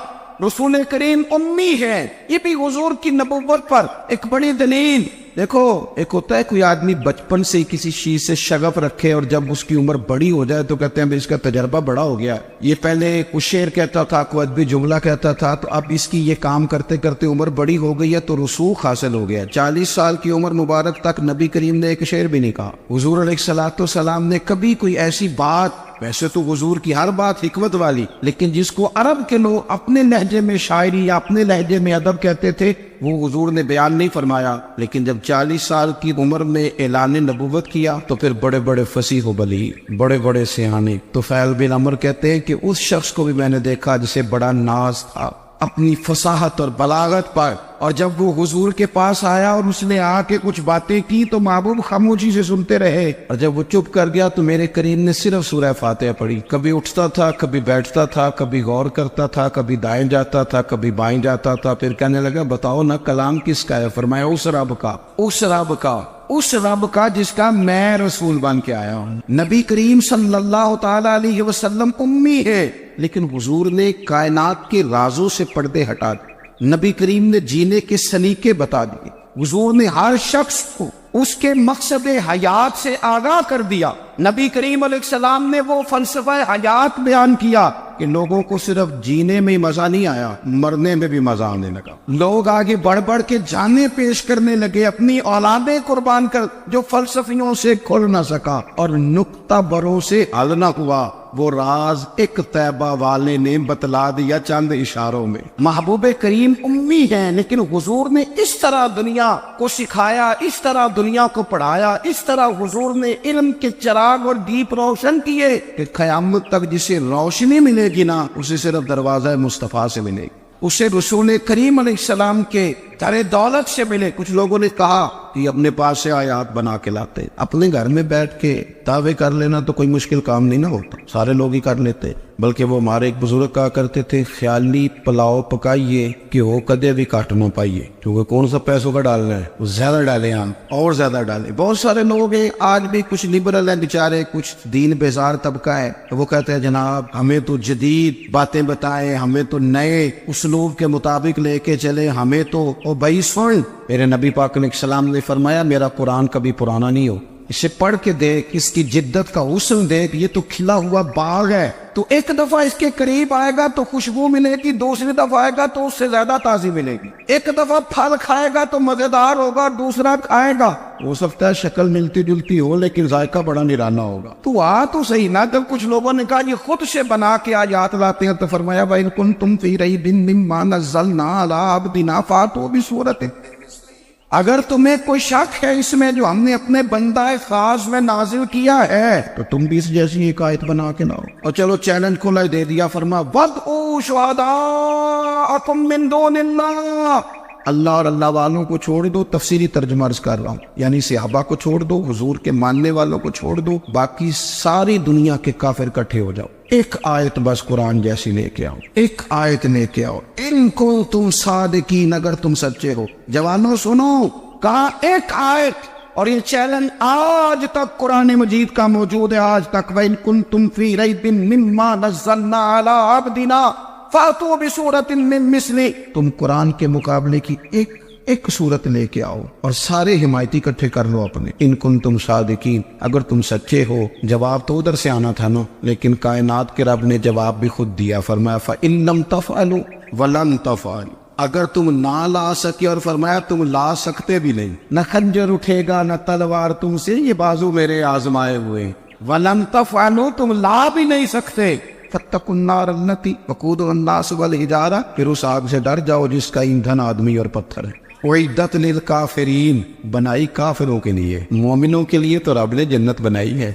رسول کریم امی ہے، یہ بھی حضور کی نبوت پر ایک بڑی دلیل۔ دیکھو ایک ہوتا ہے کوئی آدمی بچپن سے کسی چیز سے شغف رکھے اور جب اس کی عمر بڑی ہو جائے تو کہتے ہیں اس کا تجربہ بڑا ہو گیا، یہ پہلے کچھ شعر کہتا تھا، کوئی ادبی جملہ کہتا تھا، تو اب اس کی یہ کام کرتے کرتے عمر بڑی ہو گئی ہے تو رسوخ حاصل ہو گیا۔ 40 سال کی عمر مبارک تک نبی کریم نے ایک شعر بھی نہیں کہا۔ حضور علیہ الصلوۃ والسلام نے کبھی کوئی ایسی بات، ویسے تو حضور کی ہر بات حکمت والی، لیکن جس کو عرب کے لوگ اپنے لہجے میں شاعری یا اپنے لہجے میں ادب کہتے تھے، وہ حضور نے بیان نہیں فرمایا۔ لیکن جب 40 سال کی عمر میں اعلان نبوت کیا تو پھر بڑے بڑے فصیح و بلیغ، بڑے بڑے سیانے طفیل بن عمر کہتے ہیں کہ اس شخص کو بھی میں نے دیکھا جسے بڑا ناز تھا اپنی فصاحت اور بلاغت پر، اور جب وہ حضور کے پاس آیا اور اس نے آ کے کچھ باتیں کی تو محبوب خاموشی سے سنتے رہے، اور جب وہ چپ کر گیا تو میرے کریم نے صرف سورہ فاتحہ پڑھی۔ کبھی اٹھتا تھا، کبھی بیٹھتا تھا، کبھی غور کرتا تھا، کبھی دائیں جاتا تھا، کبھی بائیں جاتا تھا، پھر کہنے لگا بتاؤ نا کلام کس کا ہے؟ فرمایا اس رب کا، اس رب کا، اس رب کا جس کا میں رسول بن کے آیا ہوں۔ نبی کریم صلی اللہ تعالی علیہ وسلم امی ہے، لیکن حضور نے کائنات کے رازوں سے پردے ہٹا دیے، نبی کریم نے جینے کے سلیقے بتا دیے، حضور نے ہر شخص کو اس کے مقصد حیات سے آگاہ کر دیا۔ نبی کریم علیہ السلام نے وہ فلسفہ حیات بیان کیا کہ لوگوں کو صرف جینے میں مزہ نہیں آیا، مرنے میں بھی مزہ آنے لگا۔ لوگ آگے بڑھ بڑھ کے جانیں پیش کرنے لگے، اپنی اولادیں قربان کر، جو فلسفیوں سے کھل نہ سکا اور نکتہ بروں سے حل نہ ہوا، وہ راز ایک طیبہ والے نے بتلا دیا چند اشاروں میں۔ محبوب کریم امی ہیں، لیکن حضور نے اس طرح دنیا کو سکھایا، اس طرح دنیا کو پڑھایا، اس طرح حضور نے علم کے چراغ اور دیپ روشن کیے کہ قیامت تک جسے روشنی ملے گی نا، اسے صرف دروازہ مصطفیٰ سے ملے گی، اسے رسول کریم علیہ السلام کے در دولت سے ملے۔ کچھ لوگوں نے کہا کہ اپنے پاس سے آیات بنا کے لاتے، اپنے گھر میں بیٹھ کے دعوے کر لینا تو کوئی مشکل کام نہیں نہ ہوتا، سارے لوگ ہی کر لیتے۔ بلکہ وہ ہمارے ایک بزرگ کہا کرتے تھے خیالی پلاؤ پکائیے کہ وہ کدے بھی کاٹ نہ پائیے، کیونکہ کون سا پیسوں کا ڈالنا ہے، وہ زیادہ ڈالیں آپ اور زیادہ ڈالیں۔ بہت سارے لوگ ہیں آج بھی، کچھ لبرل ہیں بیچارے، کچھ دین بیزار طبقہ ہے، وہ کہتے ہیں جناب ہمیں تو جدید باتیں بتائیں، ہمیں تو نئے اسلوب کے مطابق لے کے چلے، ہمیں تو او بھائی سن، میرے نبی پاک علیہ السلام نے فرمایا میرا قرآن کبھی پرانا نہیں ہو، اسے پڑھ کے دیکھ، اس کی جدت کا حسن دیکھ، یہ تو کھلا ہوا باغ ہے، تو ایک دفعہ اس کے قریب آئے گا تو خوشبو ملے گی، دوسری دفعہ آئے گا تو اس سے زیادہ تازی ملے گی، ایک دفعہ پھل کھائے گا تو مزیدار ہوگا، دوسرا کھائے گا ہو سکتا ہے شکل ملتی جلتی ہو لیکن ذائقہ بڑا نرالا ہوگا۔ تو تو صحیح نا۔ جب کچھ لوگوں نے کہا یہ خود سے بنا کے آیات لاتے ہیں تو فرمایا وَإِن كُنتُمْ فِي رَيْبٍ مِّمَّا نَزَّلْنَا عَلَىٰ عَبْدِنَا فَأْتُوا بِسُورَةٍ، اگر تمہیں کوئی شک ہے اس میں جو ہم نے اپنے بندہ خاص میں نازل کیا ہے تو تم بھی اس جیسی ایک آیت بنا کے لاؤ۔ اور چلو چیلنج کھلا دے دیا، فرما وَادْعُوا شُهَدَاءَكُم مِّن دُونِ اللَّهِ، اللہ اور اللہ والوں کو چھوڑ دو، تفسیری ترجمہ عرض کر رہا ہوں، یعنی صحابہ کو چھوڑ دو، حضور کے ماننے والوں کو چھوڑ دو، باقی ساری دنیا کے کافر اکٹھے ہو جاؤ، ایک آیت بس قرآن جیسی لے کے آؤ، ایک آیت لے کے آؤ، ان کو تم صادقین، اگر تم سچے ہو۔ جوانوں سنو، کہا ایک آیت، اور یہ چیلنج آج تک قرآن مجید کا موجود ہے، آج تک وَإِن كُنتُمْ فِي رَيْبٍ مِّمَّا نَزَّلْنَا عَلَىٰ عَبْدِنَا فَأْتُوا بِسُورَةٍ مِّن مِّثْلِهِ، تم قرآن کے مقابلے کی ایک صورت لے کے آؤ اور سارے حمایتی اکٹھے کر لو اپنے۔ ان کنتم صادقین، اگر تم سچے ہو۔ جواب تو ادھر سے آنا تھا نا، لیکن کائنات کے رب نے جواب بھی خود دیا، فرمایا فَإِن لَّمْ تَفْعَلُوا وَلَن تَفْعَلُوا، اگر تم نہ لا سکے، اور فرمایا تم لا سکتے بھی نہیں، نہ خنجر اٹھے گا نہ تلوار تم سے، یہ بازو میرے آزمائے ہوئے، وَلَن تَفْعَلُوا، تم لا بھی نہیں سکتے، فَاتَّقُوا النَّارَ الَّتِي وَقُودُهَا النَّاسُ وَالْحِجَارَةُ، پھر اس آگ سے ڈر جاؤ جس کا ایندھن آدمی اور پتھر ہے۔ اعدت للکافرین، بنائی کافروں کے لیے، مومنوں کے لیے تو رب نے جنت بنائی ہے۔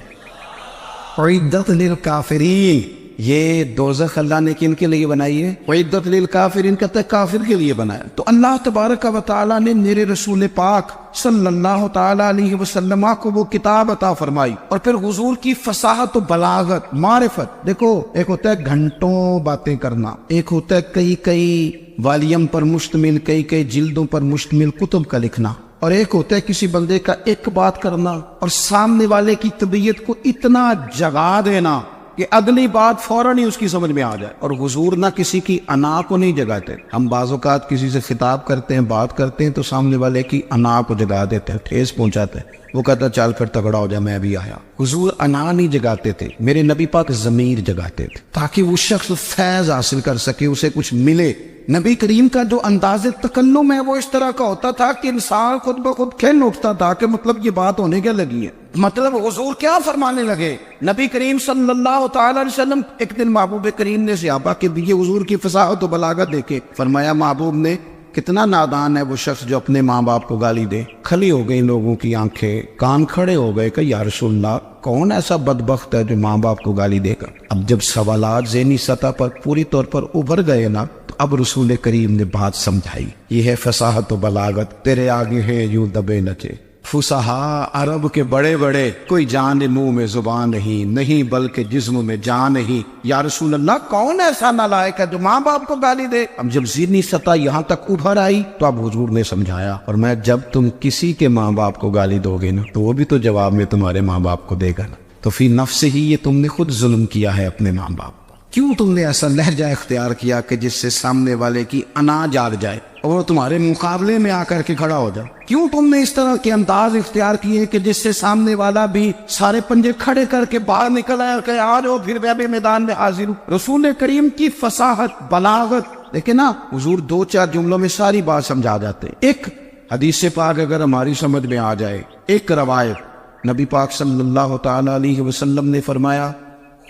اعدت للکافرین، یہ دوزخ اللہ نے کن کے لیے بنائی ہے؟ اعدت للکافرین کہتا ہے کافر کے لیے بنایا۔ تو اللہ تبارک و تعالیٰ نے میرے رسول پاک صلی اللہ تعالیٰ علیہ وسلم کو وہ کتاب عطا فرمائی، اور پھر حضور کی فصاحت و بلاغت، معرفت۔ دیکھو، ایک ہوتا ہے گھنٹوں باتیں کرنا، ایک ہوتا ہے کئی والیم پر مشتمل، کئی جلدوں پر مشتمل کتب کا لکھنا، اور ایک ہوتا ہے کسی بندے کا ایک بات کرنا اور سامنے والے کی طبیعت کو اتنا جگا دینا کہ اگلی بات فوراً ہی اس کی سمجھ میں آ جائے۔ اور حضور نہ کسی کی انا کو نہیں جگاتے۔ ہم بعض اوقات کسی سے خطاب کرتے ہیں، بات کرتے ہیں، تو سامنے والے کی انا کو جگا دیتے ہیں، ٹھیس پہنچاتے ہیں، وہ کہتا چل پھر تگڑا ہو جا میں بھی آیا۔ حضور انا نہیں جگاتے تھے، میرے نبی پاک ضمیر جگاتے تھے، تاکہ وہ شخص فیض حاصل کر سکے، اسے کچھ ملے۔ نبی کریم کا جو انداز تکلم ہے وہ اس طرح کا ہوتا تھا کہ انسان خود بخود کھل اٹھتا تھا کہ مطلب یہ بات ہونے کیا لگی ہے، مطلب حضور کیا فرمانے لگے۔ نبی کریم صلی اللہ تعالی علیہ وسلم، ایک دن محبوب کریم نے صحابہ کے دیے حضور کی فصاحت و بلاغت دیکھے، فرمایا محبوب نے کتنا نادان ہے وہ شخص جو اپنے ماں باپ کو گالی دے۔ کھلی ہو گئی لوگوں کی آنکھیں، کان کھڑے ہو گئے کہ یا رسول اللہ کون ایسا بدبخت ہے جو ماں باپ کو گالی دے گا۔ اب جب سوالات ذہنی سطح پر پوری طور پر ابھر گئے نا، تو اب رسول کریم نے بات سمجھائی۔ یہ ہے فصاحت و بلاغت، تیرے آگے ہے یوں دبے نچے۔ فصحا عرب کے بڑے بڑے، کوئی جان منہ میں زبان نہیں بلکہ جسم میں جان نہیں۔ یا رسول اللہ کون ایسا نالائق ہے جو ماں باپ کو گالی دے؟ اب جب ذہنی سطح یہاں تک ابھر آئی تو اب حضور نے سمجھایا، اور میں جب تم کسی کے ماں باپ کو گالی دو گے نا، تو وہ بھی تو جواب میں تمہارے ماں باپ کو دے گا نا، تو فی نفس ہی یہ تم نے خود ظلم کیا ہے اپنے ماں باپ۔ کیوں تم نے ایسا لہجہ اختیار کیا کہ جس سے سامنے والے کی انا جاگ جائے اور وہ تمہارے مقابلے میں آ کر کے کھڑا ہو جائے؟ کیوں تم نے اس طرح کے انداز اختیار کیے کہ جس سے سامنے والا بھی سارے پنجے کھڑے کر کے باہر نکل آیا کہ آ جاؤ پھر میں بھی میدان میں حاضر ہوں؟ رسول کریم کی فصاحت، بلاغت دیکھیں نا، حضور 2-4 جملوں میں ساری بات سمجھا جاتے۔ ایک حدیث پاک اگر ہماری سمجھ میں آ جائے، ایک روایت، نبی پاک صلی اللہ تعالی علیہ وسلم نے فرمایا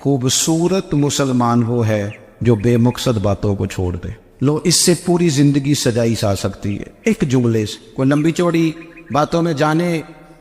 خوبصورت مسلمان وہ ہے جو بے مقصد باتوں کو چھوڑ دے۔ لو، اس سے پوری زندگی سجائی جا سکتی ہے ایک جملے سے، کوئی لمبی چوڑی باتوں میں جانے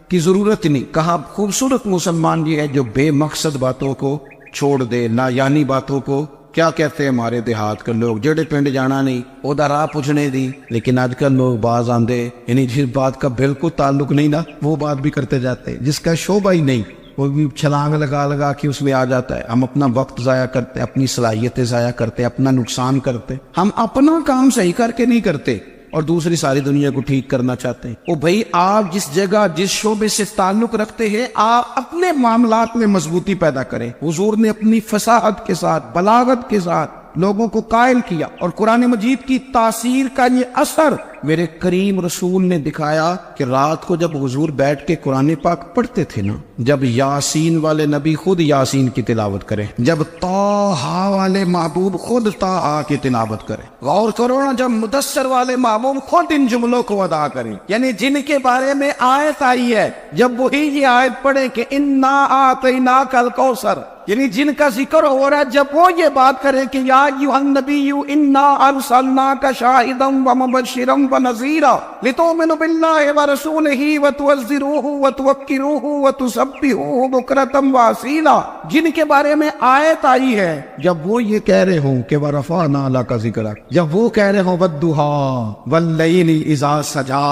کی ضرورت نہیں۔ کہا خوبصورت مسلمان یہ ہے جو بے مقصد باتوں کو چھوڑ دے، لا یعنی باتوں کو۔ کیا کہتے ہیں ہمارے دیہات کے لوگ، جڑے پنڈ جانا نہیں اودا راہ پوچھنے دی، لیکن آج کل لوگ باز آندے، یعنی جس بات کا بالکل تعلق نہیں نا وہ بات بھی کرتے جاتے ہیں، جس کا شعبہ ہی نہیں وہ بھی چھلانگ لگا کے اس میں آ جاتا ہے۔ ہم اپنا وقت ضائع کرتے، اپنی صلاحیتیں ضائع کرتے، اپنا نقصان کرتے، ہم اپنا کام صحیح کر کے نہیں کرتے اور دوسری ساری دنیا کو ٹھیک کرنا چاہتے ہیں۔ او بھائی، آپ جس جگہ جس شعبے سے تعلق رکھتے ہیں آپ اپنے معاملات میں مضبوطی پیدا کریں۔ حضور نے اپنی فصاحت کے ساتھ، بلاغت کے ساتھ لوگوں کو قائل کیا، اور قرآن مجید کی تاثیر کا یہ اثر میرے کریم رسول نے دکھایا کہ رات کو جب حضور بیٹھ کے قرآن پاک پڑھتے تھے نا، جب یاسین والے نبی خود یاسین کی تلاوت کریں، جب طٰہٰ والے محبوب خود طٰہٰ کی تلاوت کریں، غور کرو نا، جب مدثر والے محبوب خود ان جملوں کو ادا کریں، یعنی جن کے بارے میں آیت آئی ہے، جب وہی یہ آیت پڑھیں کہ انا اعطیناک الکوثر، یعنی جن کا ذکر ہو رہا ہے، جب وہ یہ بات کریں کہ یا ایھا النبی انا ارسلناک شاہدا ومبشرا ونذیرا لتؤمنوا باللہ ورسولہ وتعزروہ وتوقروہ وتسبحوہ بکرۃ واصیلا، جن کے بارے میں آیت آئی ہے جب وہ یہ کہہ رہے ہوں کہ ورفعنا لک ذکرک، جب وہ کہہ رہے ہوں والضحیٰ واللیل اذا سجا،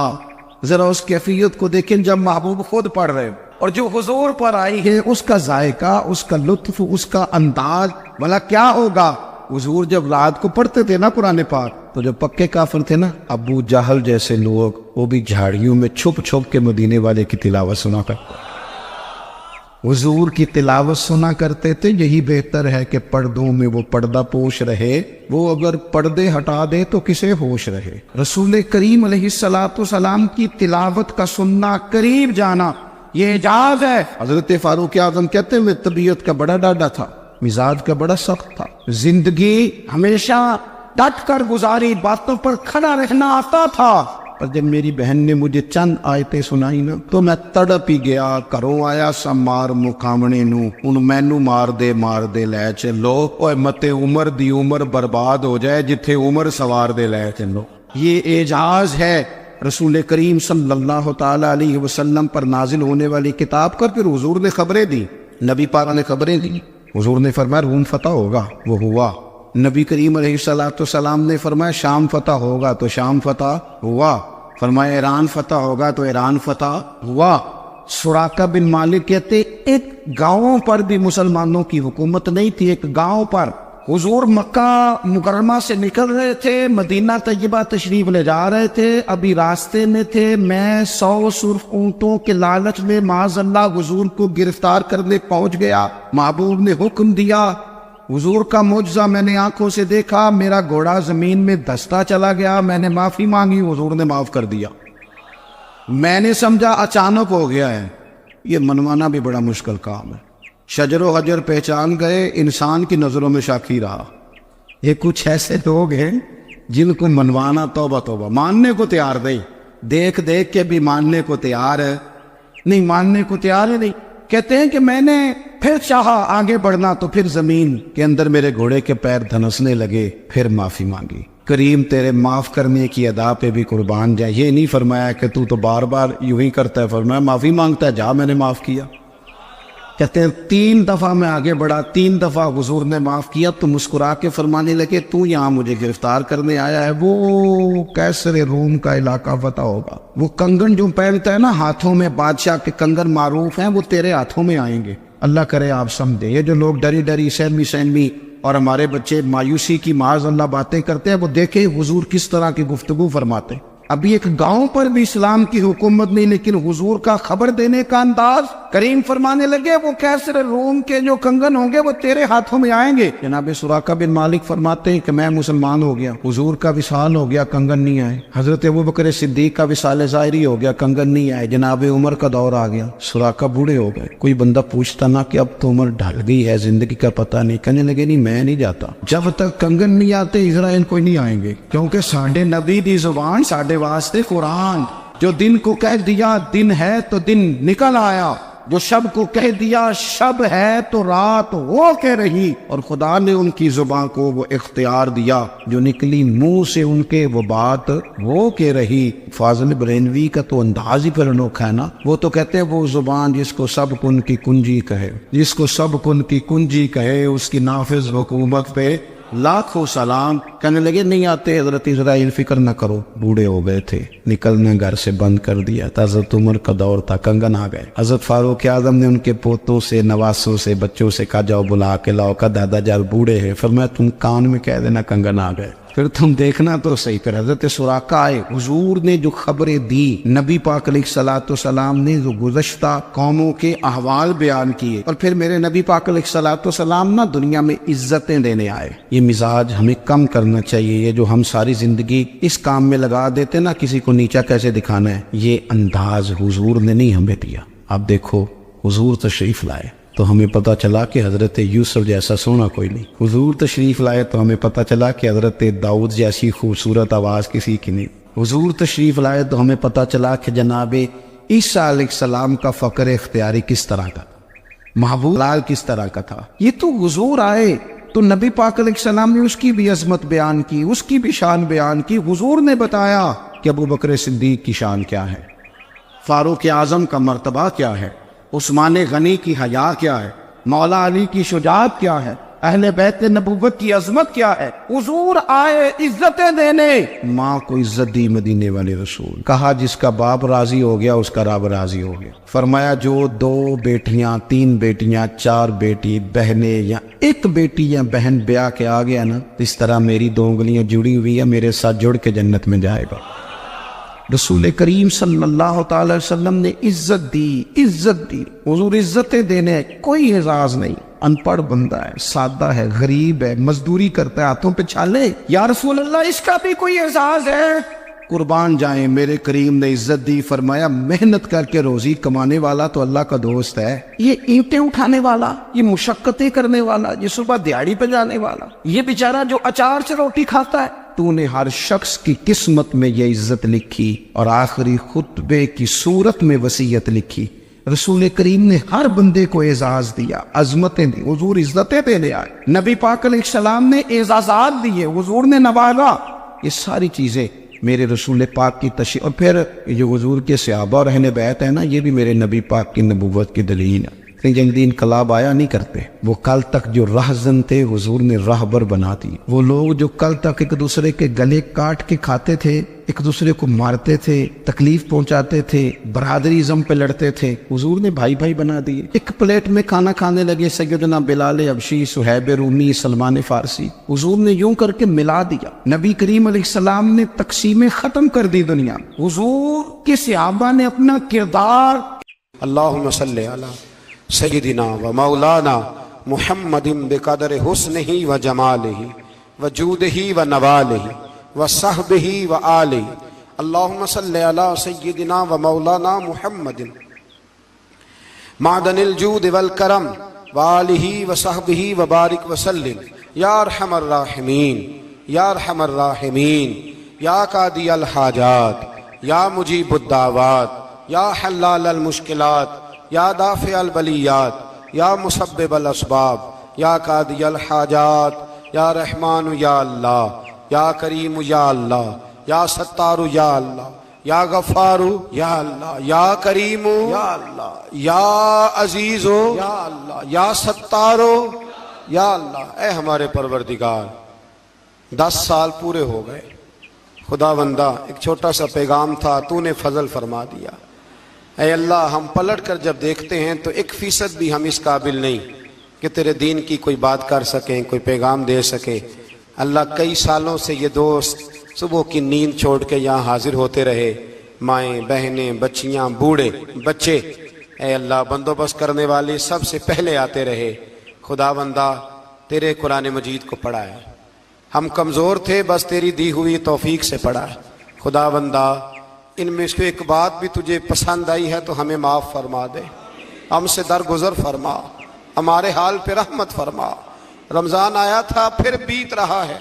ذرا اس کیفیت کو دیکھیں جب محبوب خود پڑھ رہے اور جو حضور پر آئی ہے اس کا ذائقہ، اس کا لطف، اس کا انداز، بھلا کیا ہوگا؟ حضور جب رات کو پڑھتے تھے نا قرآن پاک تو جو پکے کافر تھے نا ابو جہل جیسے لوگ، وہ بھی جھاڑیوں میں چھپ چھپ کے مدینے والے کی تلاوت سنا کرتے، حضور کی تلاوت سنا کرتے تھے۔ یہی بہتر ہے کہ پردوں میں وہ پردہ پوش رہے، وہ اگر پردے ہٹا دے تو کسے ہوش رہے۔ رسول کریم علیہ السلام کی تلاوت کا سننا، قریب جانا، یہ اعجاز ہے۔ حضرت فاروق اعظم کہتے ہیں میں طبیعت کا بڑا ڈاڈا تھا، مزاج کا بڑا سخت تھا، زندگی ہمیشہ ڈٹ کر گزاری، باتوں پر کھڑا رہنا آتا تھا، پر جب میری بہن نے مجھے چند آیتیں سنائی نا تو میں تڑپ ہی گیا۔ کروں آیا سا مار مقامنے نو، ان مینو مار دے لے چلو، اوے متے عمر دی عمر برباد ہو جائے جتھے عمر سوار دے لے چلو۔ یہ اعجاز ہے رسول کریم صلی اللہ تعالی علیہ وسلم پر نازل ہونے والی کتاب کا۔ پھر حضور نے خبریں دی، نبی پاک نے خبریں دی، حضور نے فرمایا روم فتح ہوگا، وہ ہوا۔ نبی کریم علیہ السلام نے فرمایا شام فتح ہوگا، تو شام فتح ہوا۔ فرمایا ایران فتح ہوگا، تو ایران فتح ہوا۔ سراقہ بن مالک کہتے ایک گاؤں پر بھی مسلمانوں کی حکومت نہیں تھی، ایک گاؤں پر حضور مکہ مکرمہ سے نکل رہے تھے، مدینہ طیبہ تشریف لے جا رہے تھے، ابھی راستے میں تھے، میں 100 سرخ اونٹوں کے لالچ میں معاذ اللہ حضور کو گرفتار کرنے پہنچ گیا۔ محبوب نے حکم دیا، حضور کا معجزہ میں نے آنکھوں سے دیکھا، میرا گھوڑا زمین میں دھستا چلا گیا، میں نے معافی مانگی، حضور نے معاف کر دیا۔ میں نے سمجھا اچانک ہو گیا ہے، یہ منوانا بھی بڑا مشکل کام ہے۔ شجر و حجر پہچان گئے، انسان کی نظروں میں شاکی رہا۔ یہ کچھ ایسے لوگ ہیں جن کو منوانا توبہ توبہ، ماننے کو تیار نہیں، دیکھ دیکھ کے بھی ماننے کو تیار ہے نہیں، ماننے کو تیار ہے نہیں۔ کہتے ہیں کہ میں نے پھر چاہا آگے بڑھنا تو پھر زمین کے اندر میرے گھوڑے کے پیر دھنسنے لگے، پھر معافی مانگی۔ کریم تیرے معاف کرنے کی ادا پہ بھی قربان جائے، یہ نہیں فرمایا کہ تو بار بار یوں ہی کرتا ہے، فرمایا معافی مانگتا ہے جا، میں نے معاف کیا۔ کہتے ہیں 3 دفعہ میں آگے بڑھا، 3 دفعہ حضور نے معاف کیا تو مسکرا کے فرمانے لگے تو یہاں مجھے گرفتار کرنے آیا ہے، وہ کیسر روم کا علاقہ فتح ہوگا، وہ کنگن جو پہنتا ہے نا ہاتھوں میں، بادشاہ کے کنگن معروف ہیں، وہ تیرے ہاتھوں میں آئیں گے۔ اللہ کرے آپ سمجھیں، یہ جو لوگ ڈری ڈری سہمی اور ہمارے بچے مایوسی کی معاذ اللہ باتیں کرتے ہیں، وہ دیکھیں حضور کس طرح کی گفتگو فرماتے۔ ابھی ایک گاؤں پر بھی اسلام کی حکومت نہیں، لیکن حضور کا خبر دینے کا انداز، کریم فرمانے لگے وہ کیسر روم کے جو کنگن ہوں گے وہ تیرے ہاتھوں میں آئیں گے۔ جناب سراقہ بن مالک فرماتے ہیں کہ میں مسلمان ہو گیا، حضور کا وصال ہو گیا، کنگن نہیں آئے۔ حضرت ابوبکر صدیق کا وصال ظاہری ہو گیا، کنگن نہیں آئے۔ جناب عمر کا دور آ گیا، سراقہ بوڑھے ہو گئے، کوئی بندہ پوچھتا نہ کہ اب تو عمر ڈھل گئی ہے، زندگی کا پتہ نہیں، کہنے لگے نہیں میں نہیں جاتا، جب تک کنگن نہیں آتے اسرائیل کوئی نہیں آئیں گے، کیونکہ ساڈے نبی دی زبان ساڈے واسطے قرآن، جو دن کو کہہ دیا دن ہے تو دن نکل آیا، جو شب کو کہہ دیا شب ہے تو رات ہو کے رہی، اور خدا نے ان کی زبان کو وہ اختیار دیا، جو نکلی منہ سے ان کے وہ بات ہو کے رہی۔ فاضل برینوی کا تو انداز ہی پر انوکھا ہے نا، وہ تو کہتے ہیں وہ زبان جس کو سب کن کی کنجی کہے، جس کو سب کن کی کنجی کہے، اس کی نافذ حکومت پہ لاکھوں سلام۔ کہنے لگے نہیں آتے حضرت اسرائیل، فکر نہ کرو، بوڑھے ہو گئے تھے، نکلنا گھر سے بند کر دیا تھا، حضرت عمر کا دور تھا، کنگن آ گئے۔ حضرت فاروق اعظم نے ان کے پوتوں سے، نواسوں سے، بچوں سے کہا جاؤ بلا کے لاؤ، کا دادا جان بوڑھے ہیں، فرمایا تم کان میں کہہ دینا کنگن آ گئے، پھر تم دیکھنا تو صحیح۔ پھر حضرت سراقہ آئے، حضور نے جو خبریں دی، نبی پاک علیہ السلام نے جو گزشتہ قوموں کے احوال بیان کیے، اور پھر میرے نبی پاک علیہ السلام نا دنیا میں عزتیں دینے آئے۔ یہ مزاج ہمیں کم کرنا چاہیے، یہ جو ہم ساری زندگی اس کام میں لگا دیتے نا کسی کو نیچا کیسے دکھانا ہے، یہ انداز حضور نے نہیں ہمیں دیا۔ اب دیکھو حضور تشریف لائے تو ہمیں پتہ چلا کہ حضرت یوسف جیسا سونا کوئی نہیں، حضور تشریف لائے تو ہمیں پتہ چلا کہ حضرت داؤد جیسی خوبصورت آواز کسی کی نہیں، حضور تشریف لائے تو ہمیں پتہ چلا کہ جناب عیسیٰ علیہ السلام کا فقر اختیاری کس طرح کا، محبوب لال کس طرح کا تھا۔ یہ تو حضور آئے تو نبی پاک علیہ السلام نے اس کی بھی عظمت بیان کی، اس کی بھی شان بیان کی، حضور نے بتایا کہ ابو بکر صدیق کی شان کیا ہے، فاروق اعظم کا مرتبہ کیا ہے، عثمان غنی کی حیا کیا ہے، مولا علی کی شجاعت کیا ہے، اہل بیت نبوت کی عظمت کیا ہے۔ حضور آئے عزتیں دینے، ماں کو عزت دی مدینے والے رسول، کہا جس کا باپ راضی ہو گیا اس کا رب راضی ہو گیا۔ فرمایا جو 2 بیٹیاں 3 بیٹیاں 4 بیٹی بہنیں یا 1 بیٹی یا بہن بیاہ کے آ گیا نا، اس طرح میری 2 انگلیاں جڑی ہوئی ہیں، میرے ساتھ جڑ کے جنت میں جائے گا۔ رسول کریم صلی اللہ تعالی وسلم نے عزت دی۔ حضور عزتیں دینے، کوئی اعزاز نہیں، ان پڑھ بندہ ہے، سادہ ہے، غریب ہے، مزدوری کرتا ہے، ہاتھوں پہ چھالے، یا رسول اللہ اس کا بھی کوئی اعزاز ہے؟ قربان جائیں، میرے کریم نے عزت دی، فرمایا محنت کر کے روزی کمانے والا تو اللہ کا دوست ہے، یہ اینٹیں اٹھانے والا، یہ مشقتیں کرنے والا، یہ صبح دیہڑی پہ جانے والا، یہ بیچارہ جو اچار سے روٹی کھاتا ہے، تو نے ہر شخص کی قسمت میں یہ عزت لکھی اور آخری خطبے کی صورت میں وصیت لکھی۔ رسول کریم نے ہر بندے کو اعزاز دیا، عظمتیں دی، حضور عزتیں دینے آئے، نبی پاک علیہ السلام نے اعزازات دیے، حضور نے نوازا۔ یہ ساری چیزیں میرے رسول پاک کی تشریح، اور پھر یہ جو حضور کے صحابہ اور اہل بیت ہے نا، یہ بھی میرے نبی پاک کی نبوت کی دلیل ہے۔ جنگ دی انقلاب آیا نہیں کرتے، وہ کل تک جو راہزن تھے حضور نے راہبر بنا دی۔ وہ لوگ جو کل تک ایک دوسرے کے گلے کاٹ کے کھاتے تھے، ایک دوسرے کو مارتے تھے، تکلیف پہنچاتے تھے، برادری ازم پہ لڑتے تھے، حضور نے بھائی بھائی بنا دیے۔ ایک پلیٹ میں کھانا کھانے لگے، سیدنا بلال حبشی، صہیب رومی، سلمان فارسی، حضور نے یوں کر کے ملا دیا۔ نبی کریم علیہ السلام نے تقسیمیں ختم کر دی دنیا۔ حضور کے صحابہ نے اپنا کردار، اللہم صلی علی سیدنا و مولانا محمد بقدر حسنہ و جمالہ و جودہ و نوالہ و صحبہ و آلہ، اللہم صلی علی سیدنا و مولانا محمد معدن الجود والکرم و آلہ و صحبہ و بارک وسلم، یا ارحم الراحمین، یا ارحم الراحمین، یا قاضی الحاجات، یا مجیب الدعوات، یا حلال المشکلات، یا دافع البلیات، یا مسبب الاسباب، یا قاضی الحاجات، یا رحمان یا اللہ، یا کریم یا اللہ، یا ستار یا اللہ، یا غفار یا اللہ، یا کریم یا اللہ، یا عزیز یا اللہ، یا ستار یا اللہ۔ اے ہمارے پروردگار، 10 سال پورے ہو گئے، خدا بندہ ایک چھوٹا سا پیغام تھا، تو نے فضل فرما دیا۔ اے اللہ، ہم پلٹ کر جب دیکھتے ہیں تو 1% بھی ہم اس قابل نہیں کہ تیرے دین کی کوئی بات کر سکیں، کوئی پیغام دے سکیں۔ اللہ، کئی سالوں سے یہ دوست صبح کی نیند چھوڑ کے یہاں حاضر ہوتے رہے، مائیں، بہنیں، بچیاں، بوڑھے، بچے، اے اللہ، بندوبست کرنے والے سب سے پہلے آتے رہے۔ خدا بندہ تیرے قرآن مجید کو پڑھا ہے، ہم کمزور تھے، بس تیری دی ہوئی توفیق سے پڑھا ہے۔ خدا بندہ ان میں سے ایک بات بھی تجھے پسند آئی ہے تو ہمیں معاف فرما دے، ہم سے درگزر فرما، ہمارے حال پہ رحمت فرما۔ رمضان آیا تھا، پھر بیت رہا ہے،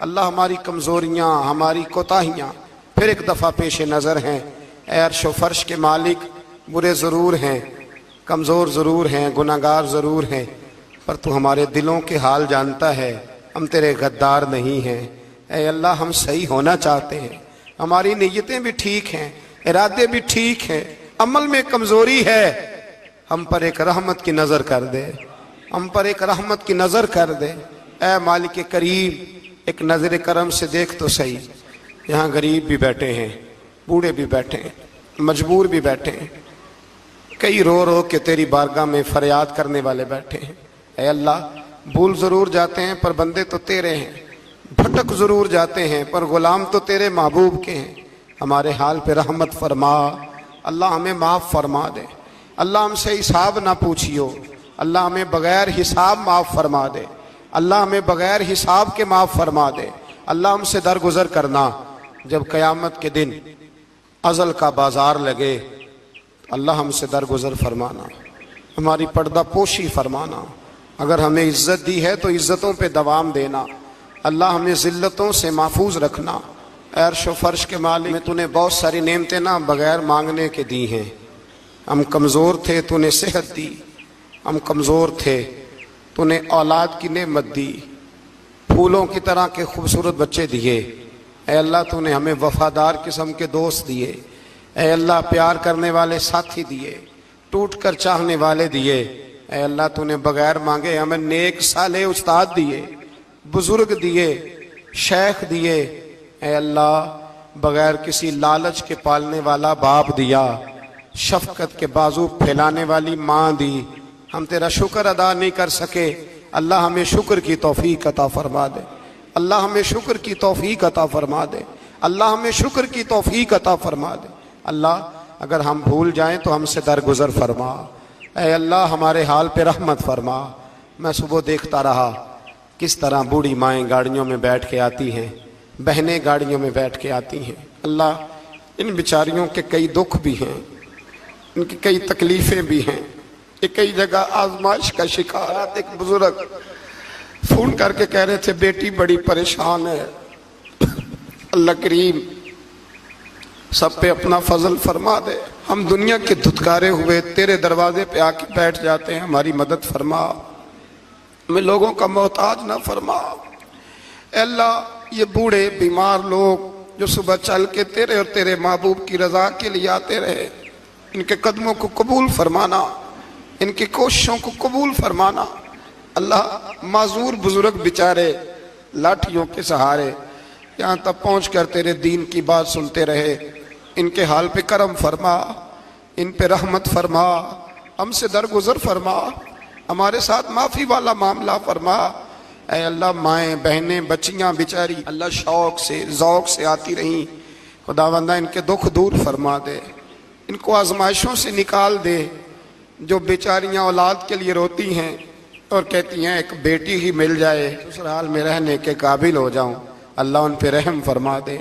اللہ ہماری کمزوریاں، ہماری کوتاہیاں پھر ایک دفعہ پیش نظر ہیں۔ اے عرش و فرش کے مالک، برے ضرور ہیں، کمزور ضرور ہیں، گناہگار ضرور ہیں، پر تو ہمارے دلوں کے حال جانتا ہے، ہم تیرے غدار نہیں ہیں۔ اے اللہ، ہم صحیح ہونا چاہتے ہیں، ہماری نیتیں بھی ٹھیک ہیں، ارادے بھی ٹھیک ہیں، عمل میں کمزوری ہے، ہم پر ایک رحمت کی نظر کر دے، ہم پر ایک رحمت کی نظر کر دے۔ اے مالک کریم، ایک نظر کرم سے دیکھ تو صحیح، یہاں غریب بھی بیٹھے ہیں، بوڑھے بھی بیٹھے ہیں، مجبور بھی بیٹھے ہیں، کئی رو رو کے تیری بارگاہ میں فریاد کرنے والے بیٹھے ہیں۔ اے اللہ، بھول ضرور جاتے ہیں پر بندے تو تیرے ہیں، بھٹک ضرور جاتے ہیں پر غلام تو تیرے محبوب کے ہیں۔ ہمارے حال پہ رحمت فرما، اللہ ہمیں معاف فرما دے، اللہ ہم سے حساب نہ پوچھیو، اللہ ہمیں بغیر حساب معاف فرما دے، اللہ ہمیں بغیر حساب کے معاف فرما دے، اللہ ہم سے درگزر کرنا۔ جب قیامت کے دن ازل کا بازار لگے، اللہ ہم سے درگزر فرمانا، ہماری پردہ پوشی فرمانا، اگر ہمیں عزت دی ہے تو عزتوں پہ دوام دینا، اللہ ہمیں ذلتوں سے محفوظ رکھنا۔ اے عرش و فرش کے مالک، میں تو نے بہت ساری نعمتیں نہ بغیر مانگنے کے دی ہیں، ہم کمزور تھے تو نے صحت دی، ہم کمزور تھے تو نے اولاد کی نعمت دی، پھولوں کی طرح کے خوبصورت بچے دیے۔ اے اللہ تو نے ہمیں وفادار قسم کے دوست دیے، اے اللہ پیار کرنے والے ساتھی دیے، ٹوٹ کر چاہنے والے دیے، اے اللہ تو نے بغیر مانگے ہمیں نیک صالح استاد دیے، بزرگ دیے، شیخ دیے، اے اللہ بغیر کسی لالچ کے پالنے والا باپ دیا، شفقت کے بازو پھیلانے والی ماں دی۔ ہم تیرا شکر ادا نہیں کر سکے، اللہ ہمیں شکر کی توفیق عطا فرما دے، اللہ ہمیں شکر کی توفیق عطا فرما دے، اللہ ہمیں شکر کی توفیق عطا فرما دے۔ اللہ اگر ہم بھول جائیں تو ہم سے درگزر فرما، اے اللہ ہمارے حال پہ رحمت فرما۔ میں صبح دیکھتا رہا کس طرح بوڑھی مائیں گاڑیوں میں بیٹھ کے آتی ہیں، بہنیں گاڑیوں میں بیٹھ کے آتی ہیں۔ اللہ ان بیچاریوں کے کئی دکھ بھی ہیں، ان کی کئی تکلیفیں بھی ہیں، یہ کئی جگہ آزمائش کا شکار۔ ایک بزرگ فون کر کے کہہ رہے تھے بیٹی بڑی پریشان ہے، اللہ کریم سب پہ اپنا فضل فرما دے، ہم دنیا کے دھتکارے ہوئے تیرے دروازے پہ آ کے بیٹھ جاتے ہیں، ہماری مدد فرما، ہمیں لوگوں کا محتاج نہ فرما۔ اے اللہ یہ بوڑھے بیمار لوگ جو صبح چل کے تیرے اور تیرے محبوب کی رضا کے لیے آتے رہے، ان کے قدموں کو قبول فرمانا، ان کی کوششوں کو قبول فرمانا۔ اللہ معذور بزرگ بیچارے لاٹھیوں کے سہارے یہاں تک پہنچ کر تیرے دین کی بات سنتے رہے، ان کے حال پہ کرم فرما، ان پہ رحمت فرما، ہم سے درگزر فرما، ہمارے ساتھ معافی والا معاملہ فرما۔ اے اللہ مائیں بہنیں بچیاں بیچاری اللہ شوق سے ذوق سے آتی رہیں، خداوندہ ان کے دکھ دور فرما دے، ان کو آزمائشوں سے نکال دے۔ جو بیچاریاں اولاد کے لیے روتی ہیں اور کہتی ہیں ایک بیٹی ہی مل جائے سسرال میں رہنے کے قابل ہو جاؤں، اللہ ان پہ رحم فرما دے۔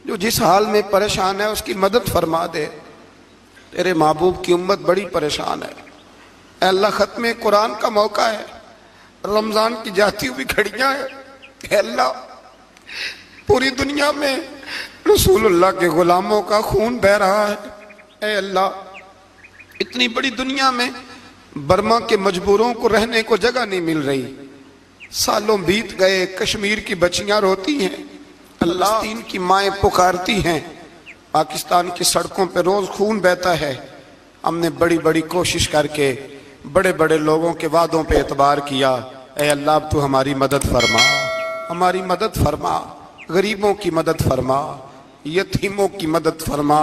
جو جس حال میں پریشان ہے اس کی مدد فرما دے، تیرے محبوب کی امت بڑی پریشان ہے۔ اے اللہ ختم قرآن کا موقع ہے، رمضان کی جاتی ہوئی گھڑیاں ہیں، اے اللہ پوری دنیا میں رسول اللہ کے غلاموں کا خون بہہ رہا ہے۔ اے اللہ اتنی بڑی دنیا میں برما کے مجبوروں کو رہنے کو جگہ نہیں مل رہی، سالوں بیت گئے، کشمیر کی بچیاں روتی ہیں، اللہ فلسطین کی مائیں پکارتی ہیں، پاکستان کی سڑکوں پہ روز خون بہتا ہے۔ ہم نے بڑی بڑی کوشش کر کے بڑے بڑے لوگوں کے وعدوں پہ اعتبار کیا، اے اللہ اب تو ہماری مدد فرما، ہماری مدد فرما، غریبوں کی مدد فرما، یتیموں کی مدد فرما۔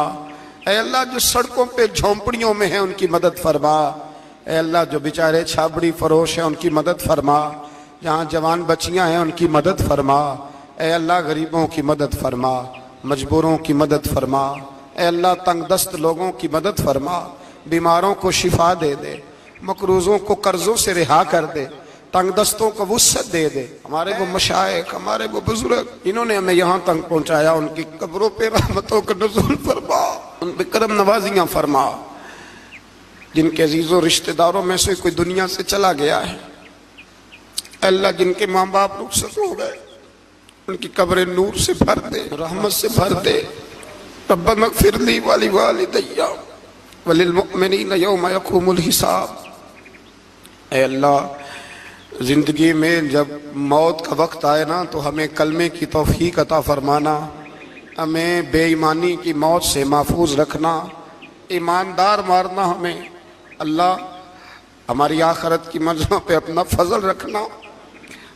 اے اللہ جو سڑکوں پہ جھونپڑیوں میں ہیں ان کی مدد فرما، اے اللہ جو بیچارے چھابڑی فروش ہیں ان کی مدد فرما، جہاں جوان بچیاں ہیں ان کی مدد فرما۔ اے اللہ غریبوں کی مدد فرما، مجبوروں کی مدد فرما، اے اللہ تنگ دست لوگوں کی مدد فرما، بیماروں کو شفا دے دے، مقروضوں کو قرضوں سے رہا کر دے، تنگ دستوں کو وسعت دے دے۔ ہمارے وہ مشائخ، ہمارے وہ بزرگ انہوں نے ہمیں یہاں تک پہنچایا، ان کی قبروں پہ رحمتوں کا نزول فرما، ان پہ کرم نوازیاں فرما۔ جن کے عزیز و رشتہ داروں میں سے کوئی دنیا سے چلا گیا ہے، اے اللہ جن کے ماں باپ رخصت ہو گئے ان کی قبریں نور سے بھر دے، رحمت سے بھر دے۔ ربنا اغفر لی ولوالدی وللمؤمنین یوم یقوم الحساب۔ اے اللہ زندگی میں جب موت کا وقت آئے نا تو ہمیں کلمے کی توفیق عطا فرمانا، ہمیں بے ایمانی کی موت سے محفوظ رکھنا، ایماندار مارنا ہمیں۔ اللہ ہماری آخرت کی منزلوں پہ اپنا فضل رکھنا،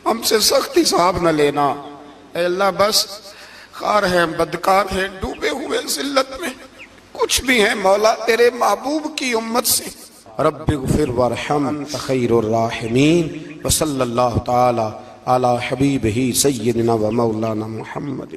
ہم سے سخت حساب نہ لینا۔ اے اللہ بس خار ہیں، بدکار ہیں، ڈوبے ہوئے ذلت میں کچھ بھی ہیں، مولا تیرے محبوب کی امت سے رب اغفر وارحم انت خیر الراحمین، وصلی اللہ تعالی علی حبیبہ سیدنا و مولانا محمد۔